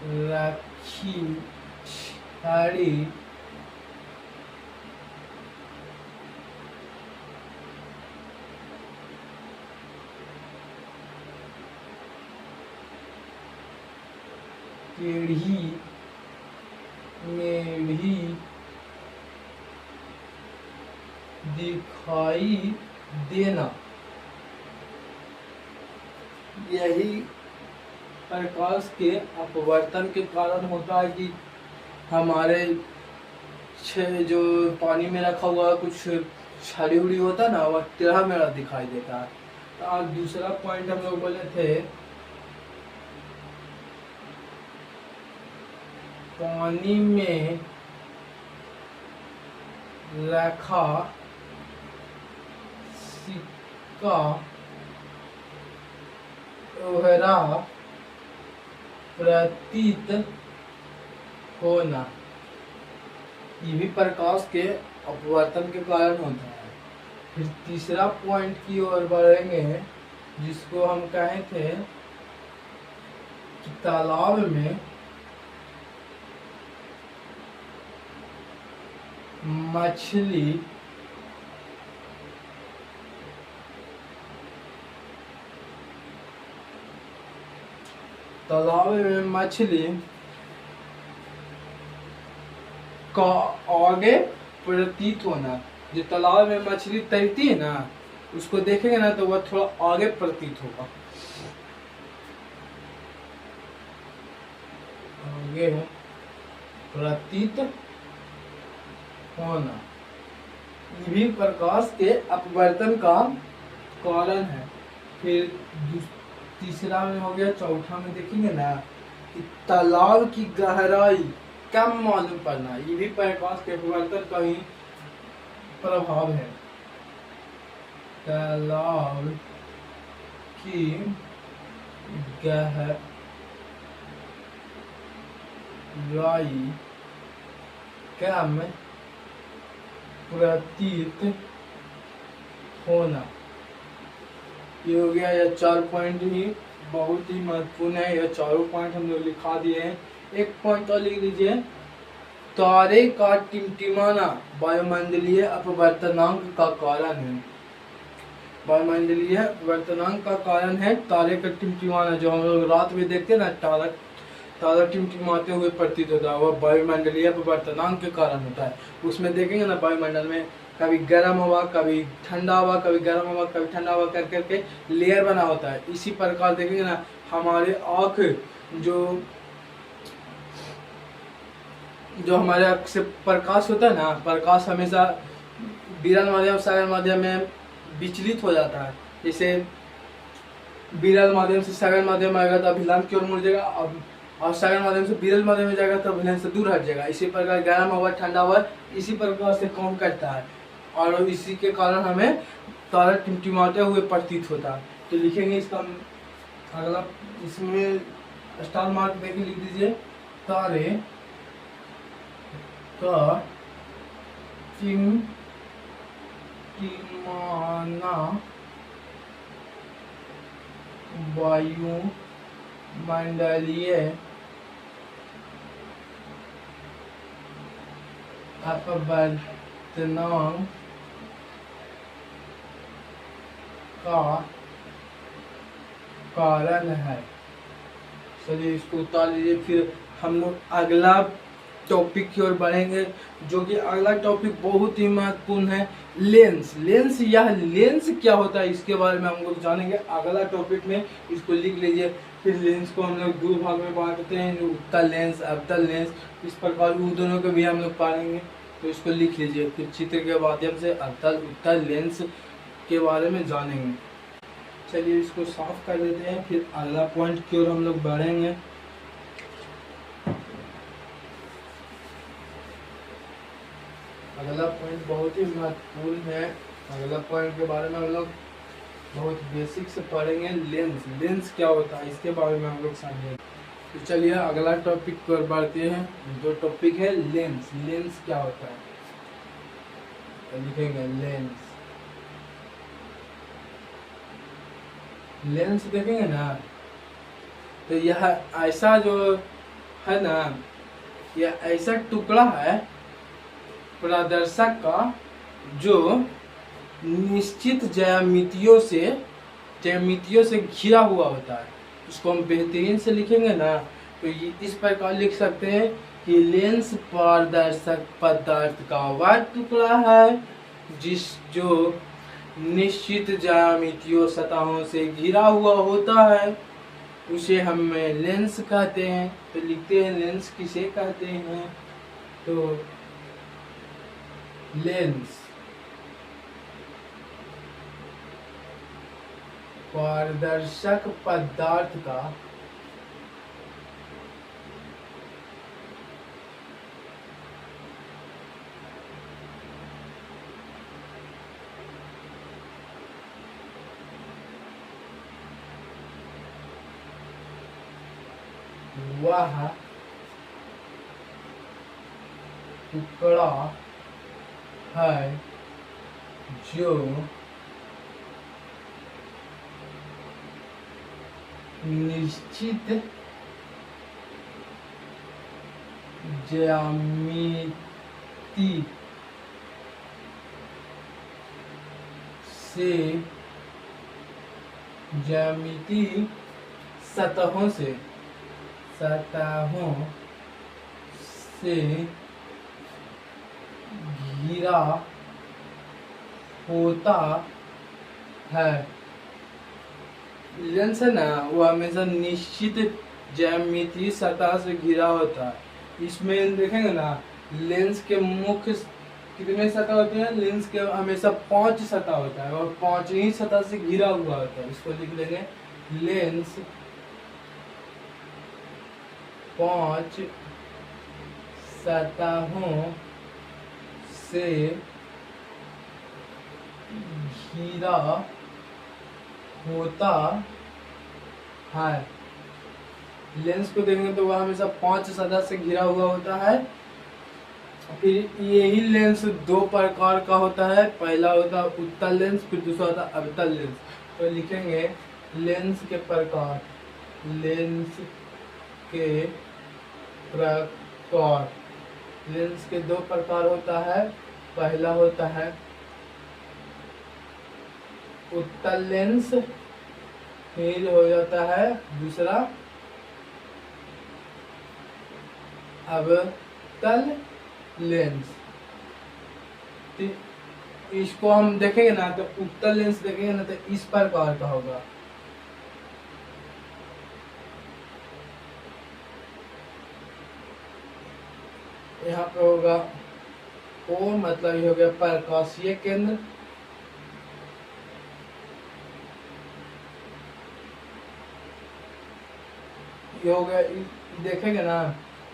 रखी छड़ी टेढ़ी मेढ़ी दिखाई देना, यही प्रकाश के अपवर्तन के कारण होता है कि हमारे जो पानी में रखा हुआ कुछ छड़ी उड़ी होता है ना, वह टेढ़ा मेढ़ा दिखाई देता है। तो आज दूसरा पॉइंट हम लोग बोले थे, पानी में रखा सिक्का दोहरा प्रतीत होना, ये भी प्रकाश के अपवर्तन के कारण होता है। फिर तीसरा पॉइंट की ओर बढ़ेंगे, जिसको हम कहे थे कि तालाब में मछली का आगे प्रतीत होना। जो तालाब में मछली तैरती है ना, उसको देखेंगे ना तो वह थोड़ा आगे प्रतीत होगा, आगे प्रतीत होना, ये भी प्रकाश के अपवर्तन का कारण है। फिर तीसरा में हो गया, चौथा में देखेंगे ना कि तालाब की गहराई कम मालूम पड़ना, ये भी प्रकाश के अपवर्तन का ही प्रभाव है। तालाब की गहराई कम प्रतीत होना, ये हो गया। यह 4 पॉइंट ही बहुत ही महत्वपूर्ण है। यह चारों पॉइंट हम लोग लिखा दिए हैं। एक पॉइंट और लिख लीजिए, तारे का टिमटिमाना वायुमंडलीय अपवर्तनांक का कारण है। वायुमंडलीय अपवर्तनांक का कारण है तारे का टिमटिमाना। जो हम लोग रात में देखते हैं ना, तारा टिमटिमाते हुए प्रतीत होता है, वह वायुमंडलीय अपवर्तनांक के कारण होता है। उसमें देखेंगे ना, वायुमंडल में कभी गर्म हवा, कभी ठंडा हवा, कभी गर्म हवा, कभी ठंडा हवा कर करके लेयर बना होता है। इसी प्रकार देखेंगे ना, हमारे आँख जो हमारे आँख से प्रकाश होता है ना, प्रकाश हमेशा विरल माध्यम सागर माध्यम में विचलित हो जाता है। जैसे विरल माध्यम से सागर माध्यम आएगा तो अभिलंब की ओर मुड़ जाएगा, और सागर माध्यम से विरल माध्यम में जाएगा तो अभिलंब से दूर हट जाएगा। इसी प्रकार गर्म हवा, ठंडा हवा इसी प्रकार से काम करता है, और इसी के कारण हमें तारा टिमटिमाते हुए प्रतीत होता है। तो लिखेंगे इसका अगला, इसमें स्टार मार्क देके लिख दीजिए, तारे का टिमटिमाना वायुमंडलीय अपवर्तनांक का कारण है। चलिए इसको उतार लीजिए। फिर हम लोग अगला टॉपिक की ओर बढ़ेंगे, जो कि अगला टॉपिक बहुत ही महत्वपूर्ण है, लेंस। लेंस क्या होता है, इसके बारे में हम लोग जानेंगे अगला टॉपिक में। इसको लिख लीजिए, फिर लेंस को हम लोग दो भाग में बांटते हैं, जो उत्तल लेंस अवतल लेंस, इस प्रकार उन दोनों को भी हम लोग पढ़ेंगे। तो इसको लिख लीजिए, फिर चित्र के माध्यम से अवतल उत्तल लेंस के बारे में जानेंगे। चलिए इसको साफ कर देते हैं, फिर अगला पॉइंट की ओर हम लोग बढ़ेंगे। अगला पॉइंट बहुत ही महत्वपूर्ण है। अगला पॉइंट के बारे में हम लोग बहुत बेसिक से पढ़ेंगे। लेंस, लेंस क्या होता है इसके बारे में हम लोग समझेंगे। तो चलिए अगला टॉपिक पर बढ़ते हैं। जो टॉपिक है लेंस, लेंस क्या होता है तो लिखेंगे लेंस। लेंस देखेंगे ना, तो यह ऐसा जो है ना, यह ऐसा टुकड़ा है प्रदर्शक का जो निश्चित ज्यामितियों से घिरा हुआ होता है। इसको हम बेहतरीन से लिखेंगे ना, तो इस प्रकार लिख सकते हैं कि लेंस पारदर्शक पदार्थ का वह टुकड़ा है जो निश्चित ज्यामितियों सतहों से घिरा हुआ होता है, उसे हम लेंस कहते हैं। तो लिखते हैं लेंस किसे कहते हैं, तो लेंस पारदर्शक पदार्थ का वह टुकड़ा है जो निश्चित ज्यामिति सतहों से घिरा होता है। लेंस है ना, वो हमेशा निश्चित ज्यामितीय सतह से घिरा होता है। इसमें देखेंगे ना, लेंस के मुख्य कितने सतह होते हैं, लेंस के हमेशा 5 सतह होता है और 5 ही सतह से घिरा हुआ होता है। इसको लिख लेंगे लेंस 5 सतहों से घिरा होता है। लेंस को देखेंगे तो वह हमेशा 5 सतह से घिरा हुआ होता है। फिर यही लेंस दो प्रकार का होता है, पहला होता है उत्तल लेंस, फिर दूसरा होता है अवतल लेंस। तो लिखेंगे लेंस के प्रकार, लेंस के प्रकार। लेंस के दो प्रकार होता है, पहला होता है उत्तल लेंस, फिर हो जाता है दूसरा अवतल लेंस। इसको हम देखेंगे ना, तो उत्तल लेंस देखेंगे ना तो इस प्रकार का होगा। यहाँ पे होगा O, मतलब ये हो गया प्रकाशीय केंद्र। ये हो गया, देखेंगे ना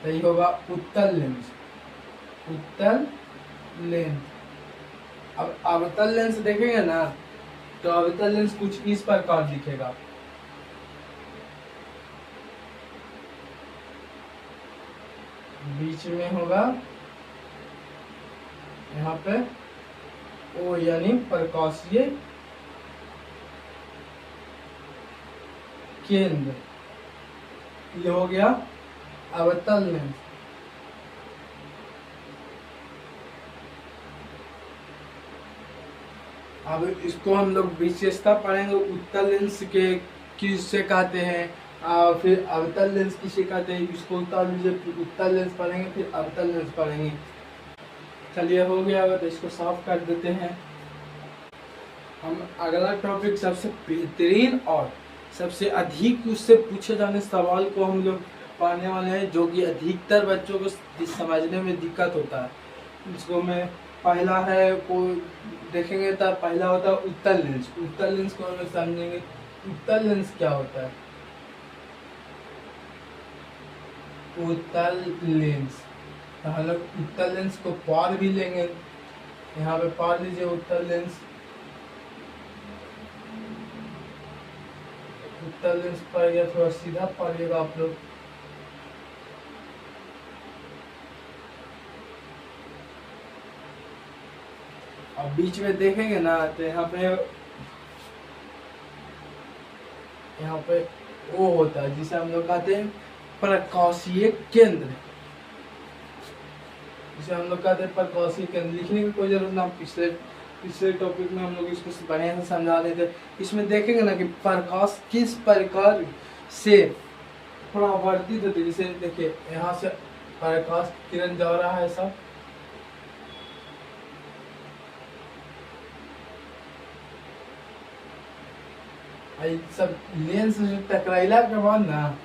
तो ये होगा उत्तल लेंस, उत्तल लेंस। अब अवतल लेंस देखेंगे ना, तो अवतल लेंस कुछ इस प्रकार दिखेगा। बीच में होगा यहाँ पे O, यानी प्रकाशीय केंद्र। ये हो गया अवतल लेंस। अब इसको हम लोग विशेषता पढ़ेंगे, उत्तल लेंस के किससे कहते हैं, फिर अवतल लेंस किसे कहते हैं। इसको उत्तल लेंस पढ़ेंगे, फिर अवतल लेंस पढ़ेंगे। चलिए हो गया, तो इसको साफ कर देते हैं। हम अगला टॉपिक सबसे बेहतरीन और सबसे अधिक उससे पूछे जाने सवाल को हम लोग पढ़ने वाले हैं, जो कि अधिकतर बच्चों को समझने में दिक्कत होता है। इसको मैं पहला है को देखेंगे तो पहला होता है उत्तल लेंस। उत्तल लेंस को हम लोग समझेंगे। उत्तल लेंस क्या होता है? उत्तल लेंस, तो हम लोग उत्तल लेंस को पढ़ भी लेंगे। यहाँ पे पढ़ लीजिए उत्तल लेंस। उत्तल लेंस पढ़ गया, थोड़ा सीधा पढ़िएगा आप लोग। अब बीच में देखेंगे ना तो यहाँ पे वो होता है जिसे हम लोग कहते हैं प्रकाशीय केंद्र। जिसे हम लोग कहते हैं प्रकाशीय केंद्र। लिखने की कोई जरूरत ना, पिछले टॉपिक में हम लोग इसको बढ़िया से समझा देते। इसमें देखेंगे ना कि प्रकाश किस प्रकार से परावर्तित होती है। जैसे देखिए यहाँ से प्रकाश किरण जा रहा है सब, सब लेंस से टकराइला के बाद ना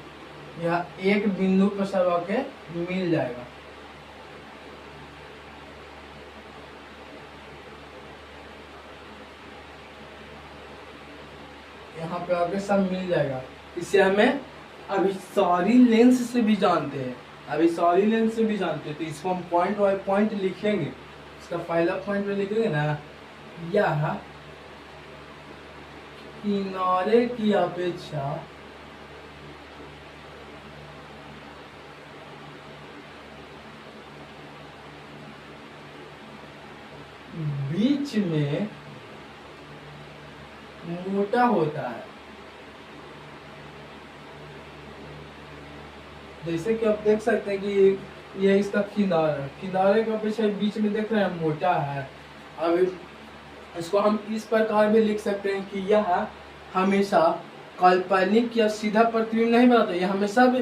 यहाँ एक बिंदु पर सब आके मिल जाएगा। यहाँ पे आके सब मिल जाएगा। इसे हमें अभिसारी लेंस से भी जानते हैं। अभिसारी लेंस से भी जानते हैं। तो इसको हम पॉइंट बाय पॉइंट लिखेंगे। इसका पहला पॉइंट में लिखेंगे ना, यह किनारे की अपेक्षा बीच में मोटा होता है। जैसे कि आप देख सकते हैं कि यह इसका किनारा, किनारे का अपेक्षा बीच में देख रहे हैं मोटा है। अब इसको हम इस प्रकार भी लिख सकते हैं कि यह हमेशा काल्पनिक या सीधा प्रतिबिंब नहीं बनाता। यह हमेशा भी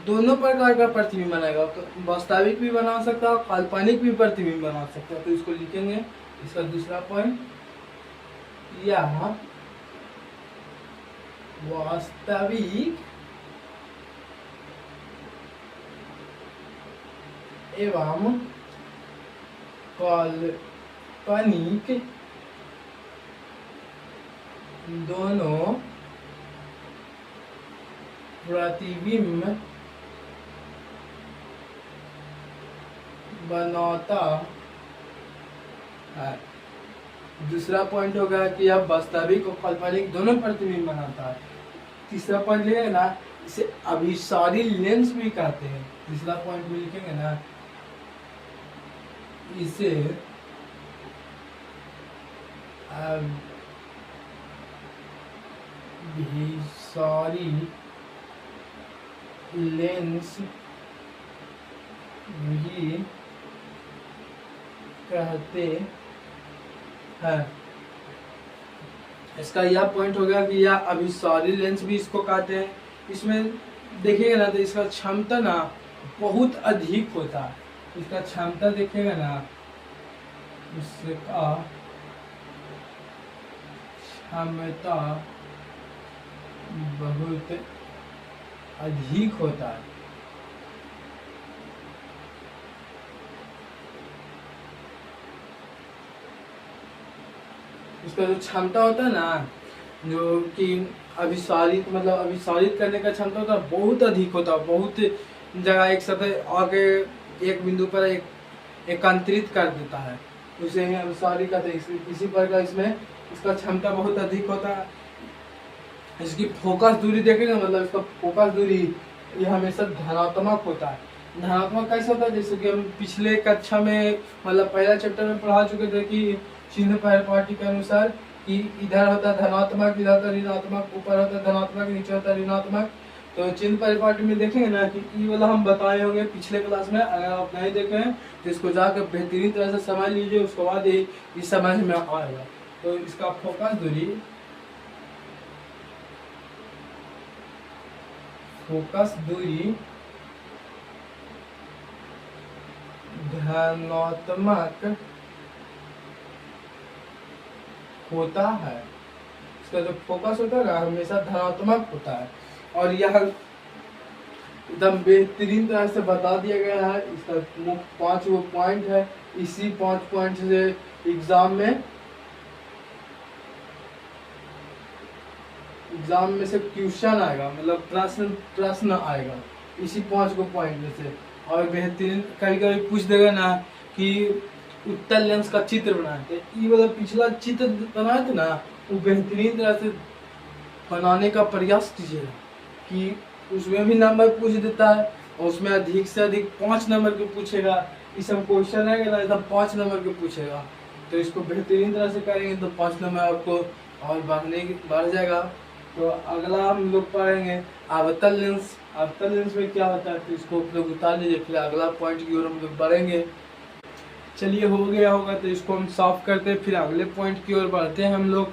दोनों प्रकार का प्रतिबिंब बनाएगा। वास्तविक भी बना सकता है, काल्पनिक भी प्रतिबिंब बना सकता है। तो इसको लिखेंगे। इसका दूसरा पॉइंट, यह वास्तविक एवं काल्पनिक दोनों प्रतिबिंब बनाता है। दूसरा पॉइंट होगा कि यह वास्तविक और काल्पनिक दोनों प्रतिबिंब बनाता है। तीसरा पॉइंट लिखेंगे ना, इसे अभिसारी लेंस भी कहते हैं। तीसरा पॉइंट भी लिखेंगे ना, इसे अभिसारी लेंस भी कहते हैं। इसका यह पॉइंट होगा कि यह अभिसारी लेंस भी इसको कहते हैं। इसमें देखिएगा ना तो इसका क्षमता ना बहुत अधिक होता है। इसका क्षमता देखिएगा ना, इसका क्षमता बहुत अधिक होता है। इसका जो क्षमता होता है ना, जो कि अभिसारित मतलब अभिसारित करने का क्षमता होता है, बहुत अधिक होता है। बहुत जगह एक साथ आगे एक बिंदु पर एकत्रित कर देता है, उसे ही अभिसारी कहते हैं। इसी प्रकार इसमें इसका क्षमता बहुत अधिक होता है। इसकी फोकस दूरी देखेंगे, मतलब इसका फोकस दूरी ये हमेशा धनात्मक होता है। धनात्मक कैसे होता है? जैसे कि हम पिछले कक्षा में मतलब पहला चैप्टर में पढ़ा चुके थे कि चिन्ह परिपाटी के अनुसार कि इधर होता है धनात्मक, इधर होता है ऋणात्मक, ऊपर होता है धनात्मक, नीचे होता है ऋणात्मक। तो चिन्ह परिपाटी में देखेंगे ना कि ये वाला हम बताए होंगे पिछले क्लास में। अगर आप नहीं देखे हैं तो इसको जाकर बेहतरीन तरह से समझ लीजिए, उसके बाद ये समझ में आएगा। तो इसका फोकस दूरी धनात्मक होता है। इसका जो फोकस होता है ना हमेशा धनात्मक होता है। और यह एकदम बेहतरीन तरह से बता दिया गया है। इसका मुख्य 5 वो पॉइंट है। इसी 5 पॉइंट से एग्जाम में से क्वेश्चन आएगा, मतलब प्रश्न आएगा इसी 5 को पॉइंट में से। और बेहतरीन कभी कभी पूछ देगा ना कि उत्तल लेंस का चित्र बनाए थे, ये वाला पिछला चित्र बनाए थे ना वो बेहतरीन तरह से बनाने का प्रयास कीजिएगा कि उसमें भी नंबर पूछ देता है और उसमें अधिक से अधिक 5 नंबर के पूछेगा। इस सब क्वेश्चन है ना एकदम 5 नंबर के पूछेगा, तो इसको बेहतरीन तरह से करेंगे तो 5 नंबर आपको और बढ़ जाएगा। तो अगला हम लोग पढ़ेंगे अवतल लेंस। अवतल लेंस में क्या होता है तो इसको आप लोग उतार लीजिए, फिर अगला पॉइंट की ओर हम लोग बढ़ेंगे। चलिए हो गया होगा तो इसको हम सॉल्व करते हैं, फिर अगले पॉइंट की ओर बढ़ते हैं हम लोग।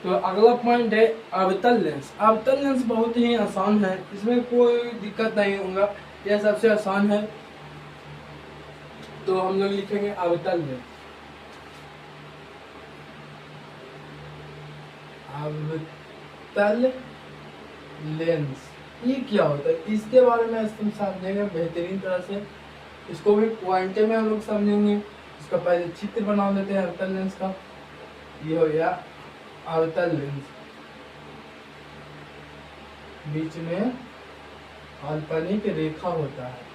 तो अगला पॉइंट है अवतल लेंस। अवतल लेंस बहुत ही आसान है, इसमें कोई दिक्कत नहीं होगा, यह सबसे आसान है। तो हम लोग लिखेंगे अवतल लेंस। अवतल लेंस ये क्या होता है इसके बारे में तुम समझेंगे बेहतरीन तरह से। इसको भी पॉइंटे में हम लोग समझेंगे। इसका पहले चित्र बना लेते हैं अवतल लेंस का। ये हो गया अवतल लेंस, बीच में काल्पनिक रेखा होता है।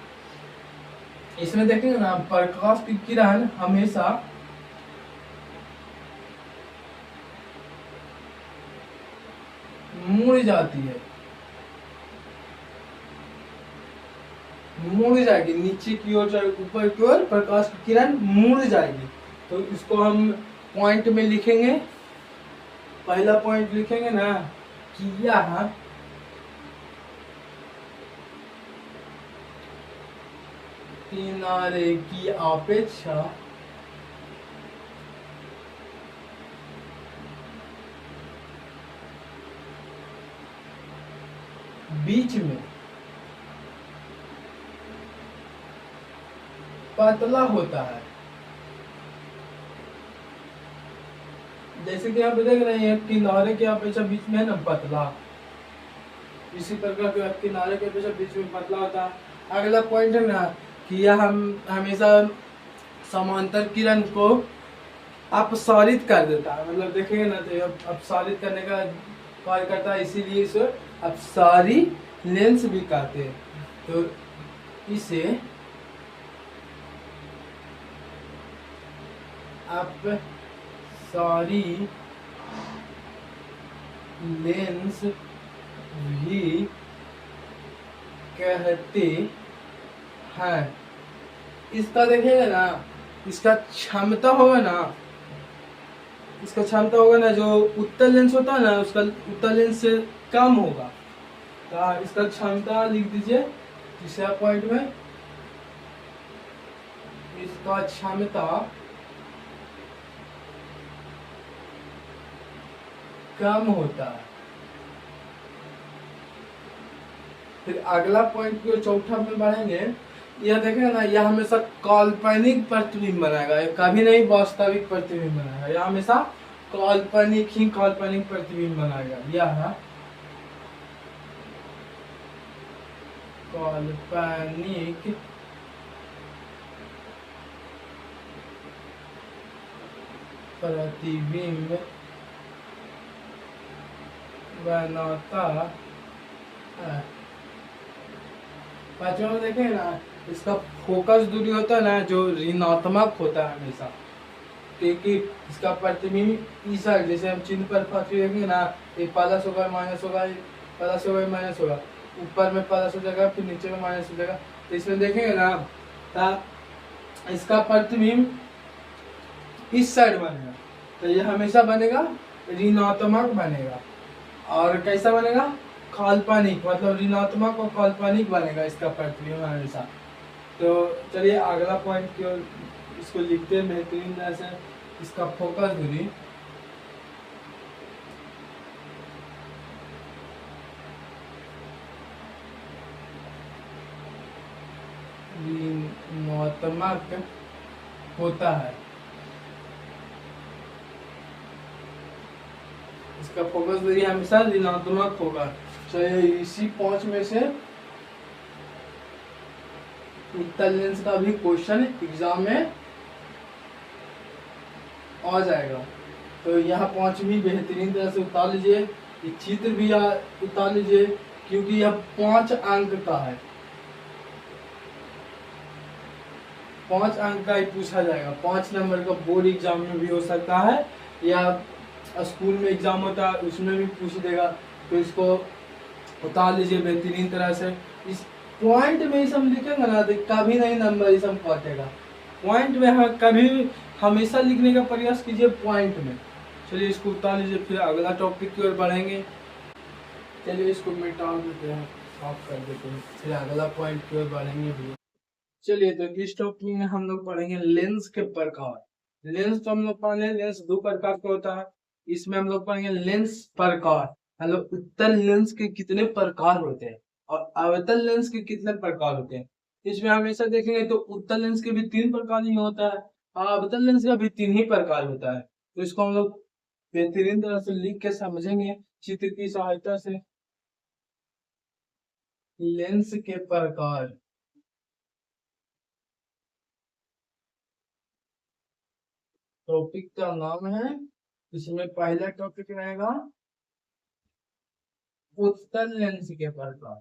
इसमें देखेंगे ना प्रकाश की किरण हमेशा मुड़ जाती है, मुड़ जाएगी नीचे की ओर चाहे ऊपर की ओर, प्रकाश की किरण मुड़ जाएगी। तो इसको हम पॉइंट में लिखेंगे। पहला पॉइंट लिखेंगे ना कि यह किनारे की अपेक्षा बीच में पतला होता है। जैसे कि आप देख रहे हैं किनारे के अपेक्षा बीच में है ना पतला, इसी प्रकार के किनारे के अपेक्षा बीच में पतला होता है। अगला पॉइंट है ना कि यह हम हमेशा समांतर किरण को अपसारित कर देता है। मतलब देखेंगे ना तो अपसारित करने का कार्य करता है, इसीलिए इसे अपसारी लेंस भी कहते हैं। तो इसे अपसारी लेंस भी कहते हैं। इसका देखेगा ना इसका क्षमता होगा ना जो उत्तल लेंस होता है ना उसका उत्तल लेंस से कम होगा। तो इसका क्षमता लिख दीजिए तीसरा पॉइंट में। इसका क्षमता कम होता है। फिर अगला पॉइंट को चौथा में बढ़ेंगे। यह देखेगा ना यह हमेशा काल्पनिक प्रतिबिंब बनाएगा, कभी नहीं वास्तविक प्रतिबिंब बनाएगा। यह हमेशा काल्पनिक प्रतिबिंब बनाएगा। यह काल्पनिक प्रतिबिंब बनाता है। पांचवा में देखें ना इसका फोकस दूरी होता है ना जो ऋणात्मक होता है हमेशा, क्योंकि इसका प्रतिबिंब इस साइड जैसे हम चिन्ह पर देखेंगे ना ये प्लस होगा माइनस होगा, प्लस होगा माइनस होगा, ऊपर में प्लस हो जाएगा फिर नीचे में माइनस हो जाएगा। तो इसमें देखेंगे ना तो इसका प्रतिबिंब इस साइड बनेगा, तो ये हमेशा बनेगा ऋणात्मक बनेगा। और कैसा बनेगा काल्पनिक, मतलब ऋणात्मक और काल्पनिक बनेगा इसका प्रतिबिंब हमेशा। तो चलिए अगला पॉइंट की ओर इसको लिखते हैं बेहतरीन तरह से। इसका फोकस दूरी ऋणात्मक होता है। इसका फोकस एरिया हमेशा ऋणात्मक होगा। चलिए इसी 5 में से उत्तल लेंस का भी क्वेश्चन एग्जाम में आ जाएगा। तो यहाँ 5 भी बेहतरीन तरह से उतार लीजिए, ये चित्र भी उतार लीजिए, क्योंकि यह 5 अंक का है। 5 अंक का ही पूछा जाएगा। 5 नंबर का बोर्ड एग्जाम में भी हो सकता है, या स्कूल में एग्जाम होता है उसमें भी पूछ देगा। तो इसको उतार लीजिए बेहतरीन तरह से। इस पॉइंट में ही हम लिखेंगे ना तो कभी नहीं नंबर इस हम काटेगा। पॉइंट में हम कभी हमेशा लिखने का प्रयास कीजिए पॉइंट में। चलिए इसको उतार लीजिए, फिर अगला टॉपिक की ओर बढ़ेंगे। चलिए इसको मिटा देते हैं, साफ कर देते हैं, फिर अगला पॉइंट की ओर बढ़ेंगे भी। चलिए तो इस टॉपिक में हम लोग पढ़ेंगे लेंस के प्रकार। लेंस तो हम लोग पढ़े, लेंस 2 प्रकार का होता है। इसमें हम लोग पढ़ेंगे लेंस प्रकार, मतलब उत्तल लेंस के कितने प्रकार होते हैं और अवतल लेंस के कितने प्रकार होते हैं। इसमें हमेशा देखेंगे तो उत्तल लेंस के भी 3 प्रकार ही होता है और अवतल लेंस का भी 3 ही प्रकार होता है। तो इसको हम लोग बेहतरीन तरह से लिख के समझेंगे चित्र की सहायता से। लेंस के प्रकार, टॉपिक का नाम है, इसमें पहला टॉपिक रहेगा उत्तल लेंस के प्रकार।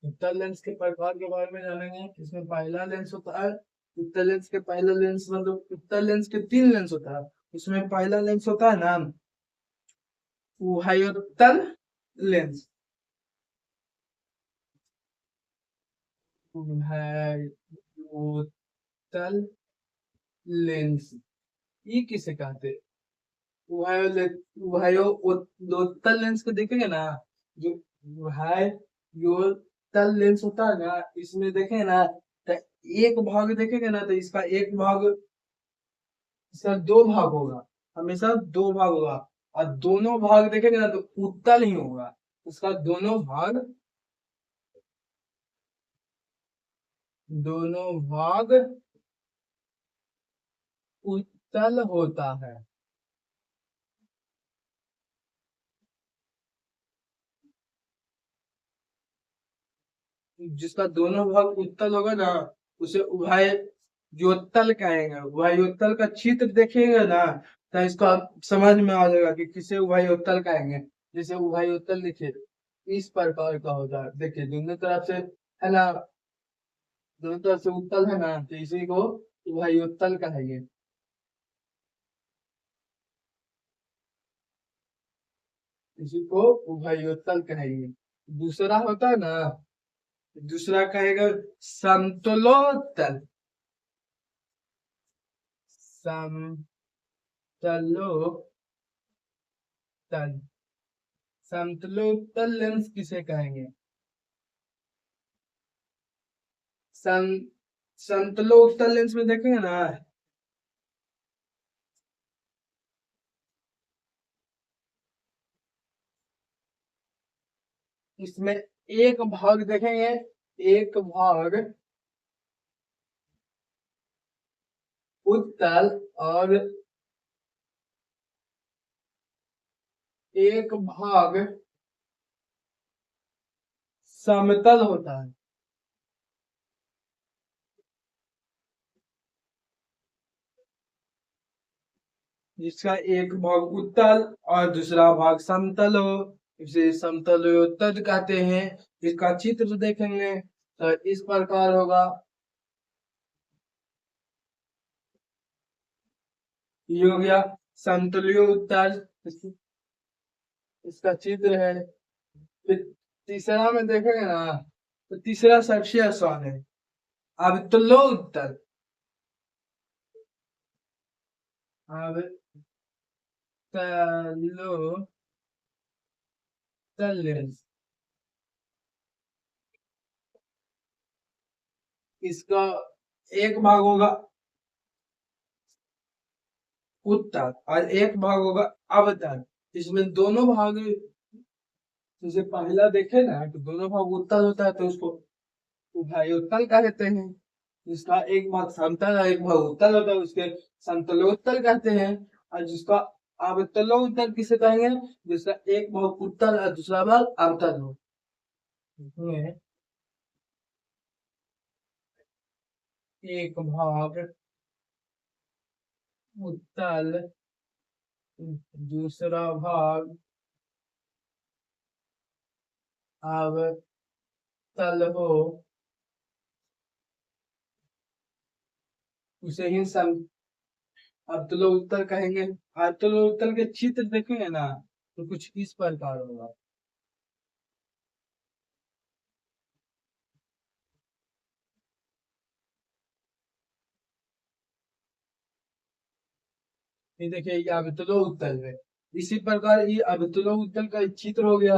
उत्तल लेंस के प्रकार के बारे में जानेंगे। इसमें पहला लेंस होता है उत्तल लेंस के, पहला लेंस मतलब उत्तल लेंस के 3 लेंस होता है। उसमें पहला लेंस होता है ना उभयोत्तल लेंस, उभयोत्तल लेंस ये किसे कहते हैं? उभयोत्तल लेंस को देखेंगे ना, जो उभयोत्तल लेंस होता है ना, इसमें देखेंगे ना तो एक भाग देखेंगे ना तो इसका एक भाग, इसका 2 भाग होगा, हमेशा 2 भाग होगा। और दोनों भाग देखेंगे ना तो उत्तल ही होगा, उसका दोनों भाग उत्तल होता है। जिसका दोनों भाग उत्तल होगा ना उसे उभयोत्तल कहेंगे। उभयोत्तल का चित्र देखिएगा ना तो इसको आप समझ में आ जाएगा कि किसे उभयोत्तल कहेंगे। जैसे उभयोत्तल देखिए इस प्रकार का होता है, देखिए दोनों तरफ से है ना, दोनों तरफ से उत्तल है ना, तो इसी को उभयोत्तल कहेंगे। इसी को उभयोत्तल कहेंगे। दूसरा होता है ना, दूसरा कहेगा समतलोत्तल। समतलोत्तल, समतलोत्तल लेंस किसे कहेंगे? समतलोत्तल लेंस में देखेंगे ना, इसमें एक भाग देखेंगे, एक भाग उत्तल और एक भाग समतल होता है। जिसका एक भाग उत्तल और दूसरा भाग समतल हो, इसे समतलोत्तल कहते हैं। इसका चित्र देखेंगे तो इस प्रकार होगा। ये हो गया समतलोत्तल, इसका चित्र है। फिर तीसरा में देखेंगे ना तो तीसरा सबसे आसान है, अवतलोत्तल। अवतलोत्तल लेंस, इसका एक भाग होगा उत्तल और एक भाग होगा अवतल। इसमें दोनों भाग, जैसे पहला देखे ना तो दोनों भाग उत्तल होता है तो उसको उभयोत्तल कहते हैं। जिसका एक भाग समतल और एक भाग उत्तल होता है उसके समतलोत्तल कहते हैं। और जिसका अवतलोत्तल किसे कहेंगे, जिसका एक भाग उत्तल और दूसरा भाग अवतल हो। इसमें एक भाग उत्तल, दूसरा भाग अवतल हो, उसे ही सम अवतलोत्तल कहेंगे। अवतलोत्तल के चित्र देखेंगे ना तो कुछ इस प्रकार होगा। ये देखिए ये अवतलोत्तल है। इसी प्रकार ये अवतलोत्तल का चित्र हो गया,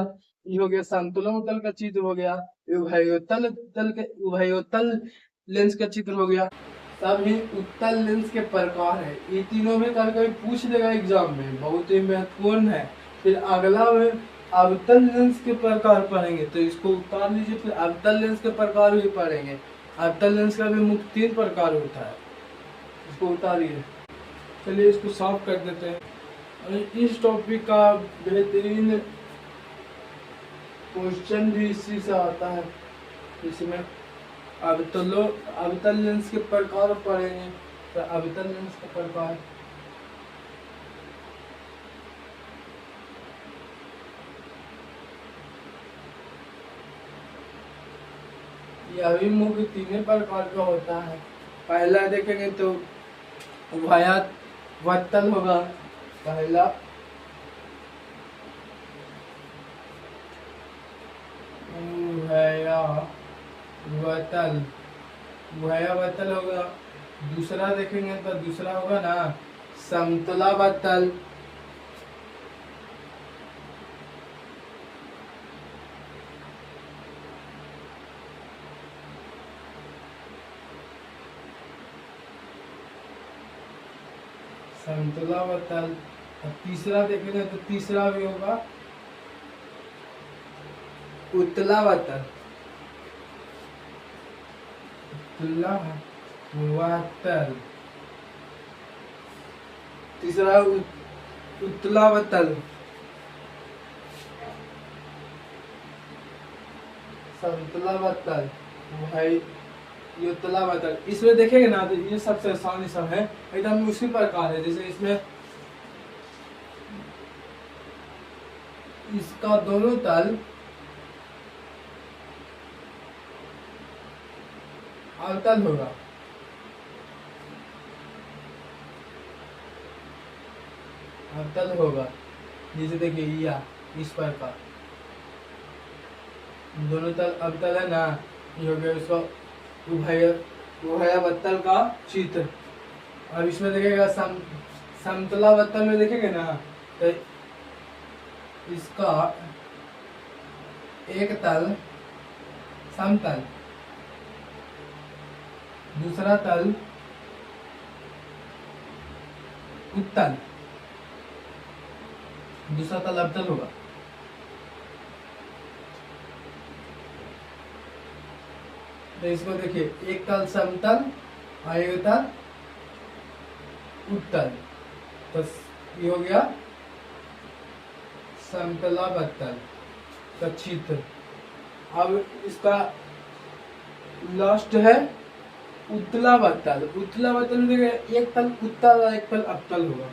ये हो गया समतलोत्तल का चित्र हो गया, उभयोत्तल तल के उभयोत्तल लेंस का चित्र हो गया। सब ही उत्तल लेंस के प्रकार है। ये तीनों में कभी कभी पूछ लेगा एग्जाम में, बहुत ही महत्वपूर्ण है। फिर अगला में अवतल लेंस के प्रकार पढ़ेंगे, तो इसको उतार लीजिए। फिर अवतल लेंस के प्रकार भी पढ़ेंगे। अवतल लेंस का भी मुख्य 3 प्रकार होता है, इसको उतारिए। चलिए इसको सॉल्व कर देते हैं। और इस टॉपिक का बेहतरीन क्वेश्चन भी इसी से आता है। इसमें अवतल लेंस के प्रकार पढ़ेंगे। तो अवतल लेंस के प्रकार यह भी मुख्य 3 प्रकार का होता है। पहला देखेंगे तो उभयवत्तल होगा। पहला उभयवत्तल उभयवत्तल होगा। दूसरा देखेंगे तो दूसरा होगा ना समतलावत्तल। समतलावत्तल। और तीसरा देखेंगे तो तीसरा भी होगा उत्तलावत्तल। उत्तलावत्तल तीसरा उत्तलावत्तल। समतलावत्तल भाई ये उत्तलावत्तल। इसमें देखेंगे ना तो ये सबसे आसान सब है, एकदम उसी प्रकार है। जैसे इसमें इसका दोनों तल अवतल होगा। अवतल होगा, जैसे देखिए या इस प्रकार दोनों तल अवतल है ना। ये हो गया इसका उभयवत्तल का चित्र। अब इसमें देखेगा समतलावत्तल में देखेंगे ना तो इसका एक तल समतल, दूसरा तल उत्तल, दूसरा तल अवतल होगा। तो इसको देखिए एक तल समतल और एक तल उत्तल, तो ये हो गया समतलावत्तल का चित्र। अब इसका लास्ट है उत्तलावत्तल। उत्तलावत्तल में देखिए एक तल उत्तल और एक तल अवतल होगा।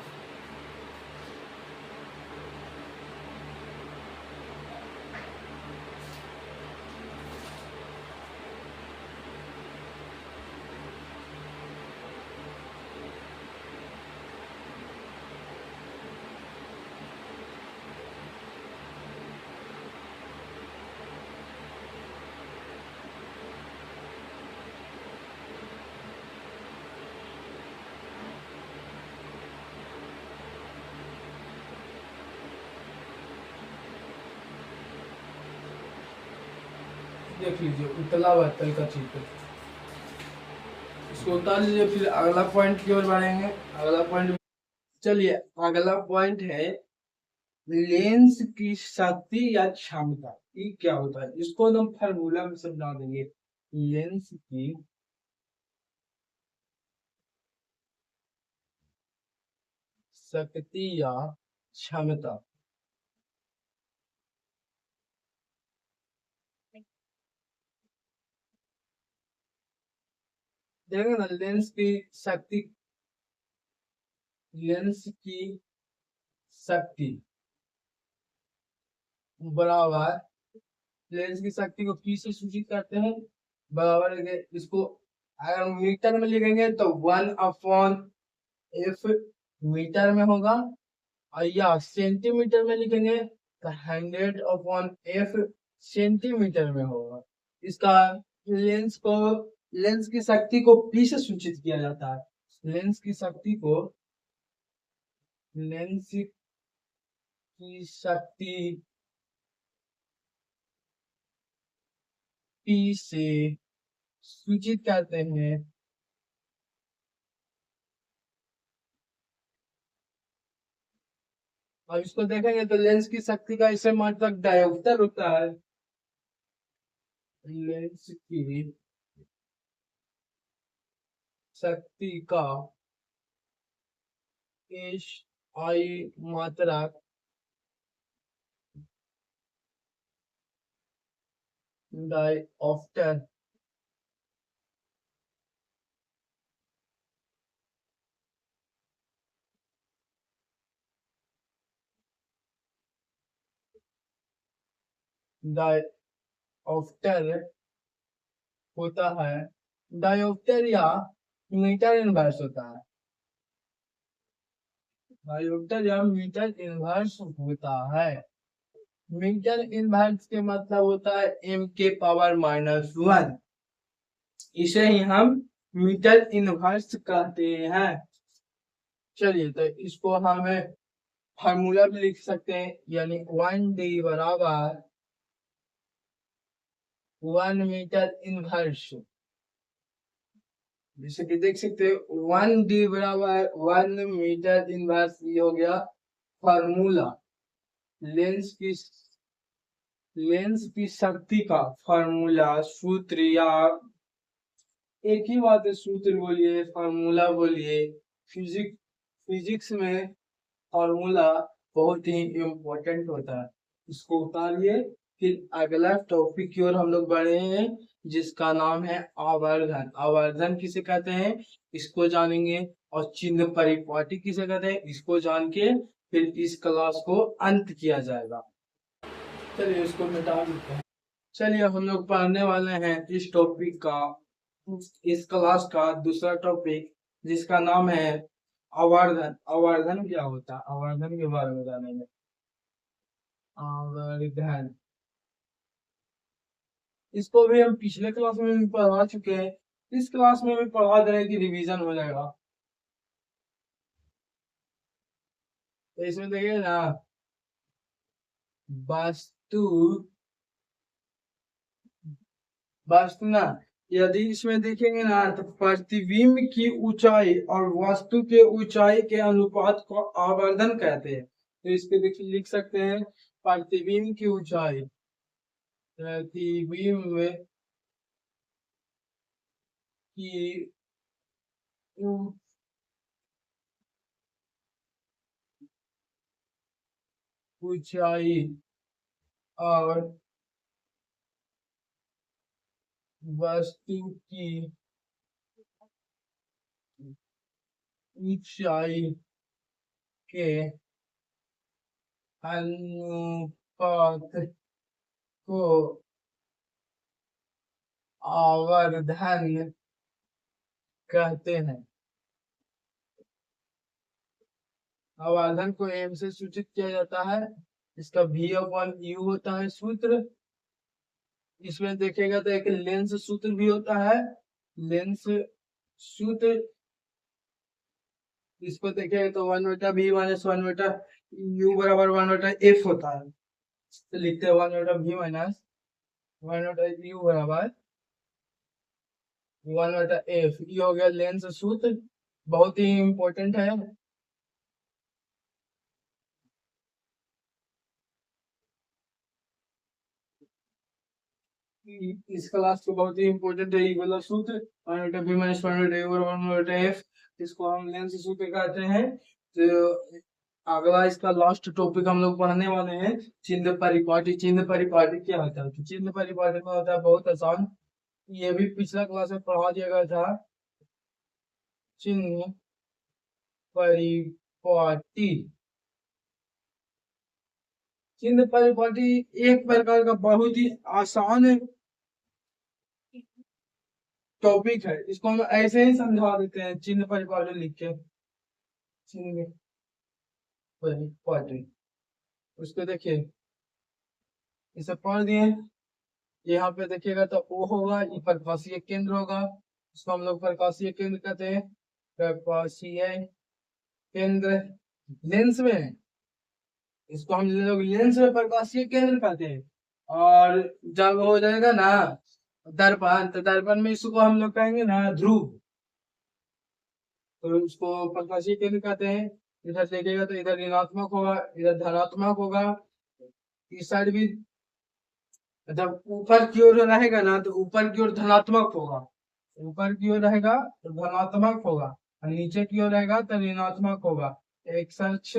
देख लीजिए उत्तलावत्तल का चित्र, इसको उतार लीजिए। फिर अगला पॉइंट की ओर बढ़ेंगे। अगला पॉइंट, चलिए अगला पॉइंट है लेंस की शक्ति या क्षमता। ये क्या होता है इसको हम फार्मूला में समझा देंगे। लेंस की शक्ति या क्षमता। देखो ना, लेंस की शक्ति, लेंस की शक्ति बराबर, लेंस की शक्ति को पी से सूचित करते हैं, बराबर है इसको अगर मीटर में लिखेंगे तो 1/f मीटर में होगा, और या सेंटीमीटर में लिखेंगे तो 100/f सेंटीमीटर में होगा। इसका लेंस को, लेंस की शक्ति को पी से सूचित किया जाता है। लेंस की शक्ति को, लेंस की शक्ति पी से सूचित करते हैं। और इसको देखेंगे तो लेंस की शक्ति का इसे मात्रक डायोप्टर होता है। लेंस की शक्ति का SI मात्रक डायोप्टर डायोप्टर होता है। डायोप्टर या मीटर इनवर्स होता है। डायोप्टर या मीटर इनवर्स होता है। मीटर इनवर्स के मतलब होता है m⁻⁻1। इसे ही हम मीटर इनवर्स कहते हैं। चलिए तो इसको हमें फार्मूला भी लिख सकते हैं, यानी 1D बराबर 1 मीटर इनवर्स। जैसे कि देख सकते हैं 1D बराबर 1 मीटर इनवर्स, ये हो गया फार्मूला। लेंस की शक्ति का फार्मूला, सूत्र, या एक ही बात है, सूत्र बोलिए फार्मूला बोलिए। फिजिक्स में फार्मूला बहुत ही इम्पोर्टेंट होता है। इसको उतारिए, फिर अगला टॉपिक की ओर हम लोग बढ़े हैं, जिसका नाम है आवर्धन। आवर्धन किसे कहते हैं इसको जानेंगे, और चिन्ह परिपाटी किसे कहते हैं इसको जान के फिर इस क्लास को अंत किया जाएगा। चलिए इसको मिटा देते हैं। चलिए हम लोग पढ़ने वाले हैं इस टॉपिक का, इस क्लास का दूसरा टॉपिक, जिसका नाम है आवर्धन। आवर्धन क्या होता है, आवर्धन के बारे में जानेंगे। आवर्धन, इसको भी हम पिछले क्लास में भी पढ़ा चुके हैं, इस क्लास में भी पढ़ा देने की रिवीजन हो जाएगा। तो इसमें देखिए ना, वास्तु, वास्तु ना, यदि इसमें देखेंगे ना तो प्रतिबिंब की ऊंचाई और वस्तु के ऊंचाई के अनुपात को आवर्धन कहते हैं। तो इसके देखिए लिख सकते हैं, प्रतिबिंब की ऊंचाई, प्रतिबिंब की ऊंचाई और वस्तु की ऊंचाई के अनुपात को आवर्धन कहते हैं। आवर्धन को m से सूचित किया जाता है, इसका V/U होता है सूत्र। इसमें देखेगा तो एक लेंस सूत्र भी होता है, लेंस सूत्र। इसको देखेगा तो 1/V माइनस 1/U बराबर 1/F होता है। तो लिखते हैं 1/V माइनस 1/U बराबर 1/F। ये हो गया लेंस सूत्र, बहुत ही इंपॉर्टेंट है। इस क्लास को बहुत ही इंपॉर्टेंट है ये वाला सूत्र, 1/V माइनस 1/U बराबर 1/F। इसको हम लेंस सूत्र कहते हैं। तो अगला इसका लास्ट टॉपिक हम लोग पढ़ने वाले हैं चिन्ह परिपाटी। चिन्ह परिपाटी क्या होता है? तो चिन्ह परिपाटी में होता है बहुत आसान, ये भी पिछला क्लास में पढ़ा दिया गया था। चिन्ह परिपाटी, चिन्ह परिपाटी एक प्रकार का बहुत ही आसान टॉपिक है। इसको हम ऐसे ही समझा देते हैं, चिन्ह परिपाटी लिख के। चिन्ह परिपाटी, उसको देखिए इसे पढ़ दिए। यहाँ पे देखिएगा तो ओ होगा, ये प्रकाशीय केंद्र होगा, इसको हम लोग प्रकाशीय केंद्र कहते हैं। प्रकाशीय केंद्र लेंस में, इसको हम लोग लेंस में प्रकाशीय केंद्र कहते हैं। और जब हो जाएगा ना दर्पण, तो दर्पण में इसको हम लोग कहेंगे ना ध्रुव, तो उसको प्रकाशीय केंद्र कहते हैं। इधर देखिएगा तो इधर ऋणात्मक होगा, इधर धनात्मक होगा, इस साइड भी जब ऊपर की ओर रहेगा ना तो ऊपर की ओर धनात्मक होगा, ऊपर की ओर रहेगा तो धनात्मक होगा, और नीचे की ओर रहेगा तो ऋणात्मक होगा। एक्स अक्ष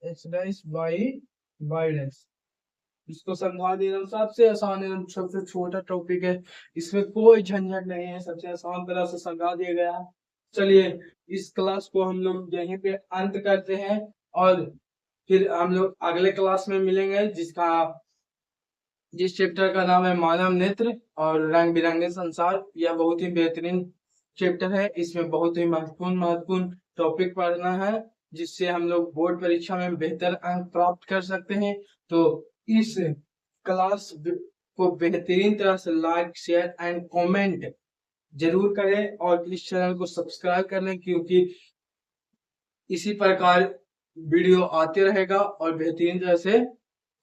एक्स डैश वाई डैश, इसको समझा दे रहा हूँ। सबसे आसान है, सबसे छोटा टॉपिक है, इसमें कोई झंझट नहीं है, सबसे आसान तरह से समझा दिया गया है। चलिए इस क्लास को हम लोग यहीं पे अंत करते हैं, और फिर हम लोग अगले क्लास में मिलेंगे, जिस चैप्टर का नाम है मानव नेत्र और रंग बिरंगे संसार। यह बहुत ही बेहतरीन चैप्टर है, इसमें बहुत ही महत्वपूर्ण टॉपिक पढ़ना है, जिससे हम लोग बोर्ड परीक्षा में बेहतर अंक प्राप्त कर सकते हैं। तो इस क्लास को बेहतरीन तरह से लाइक शेयर एंड कमेंट जरूर करें, और इस चैनल को सब्सक्राइब कर लें, क्योंकि इसी प्रकार वीडियो आते रहेगा और बेहतरीन तरह से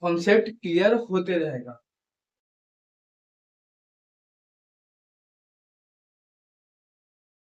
कॉन्सेप्ट क्लियर होते रहेगा।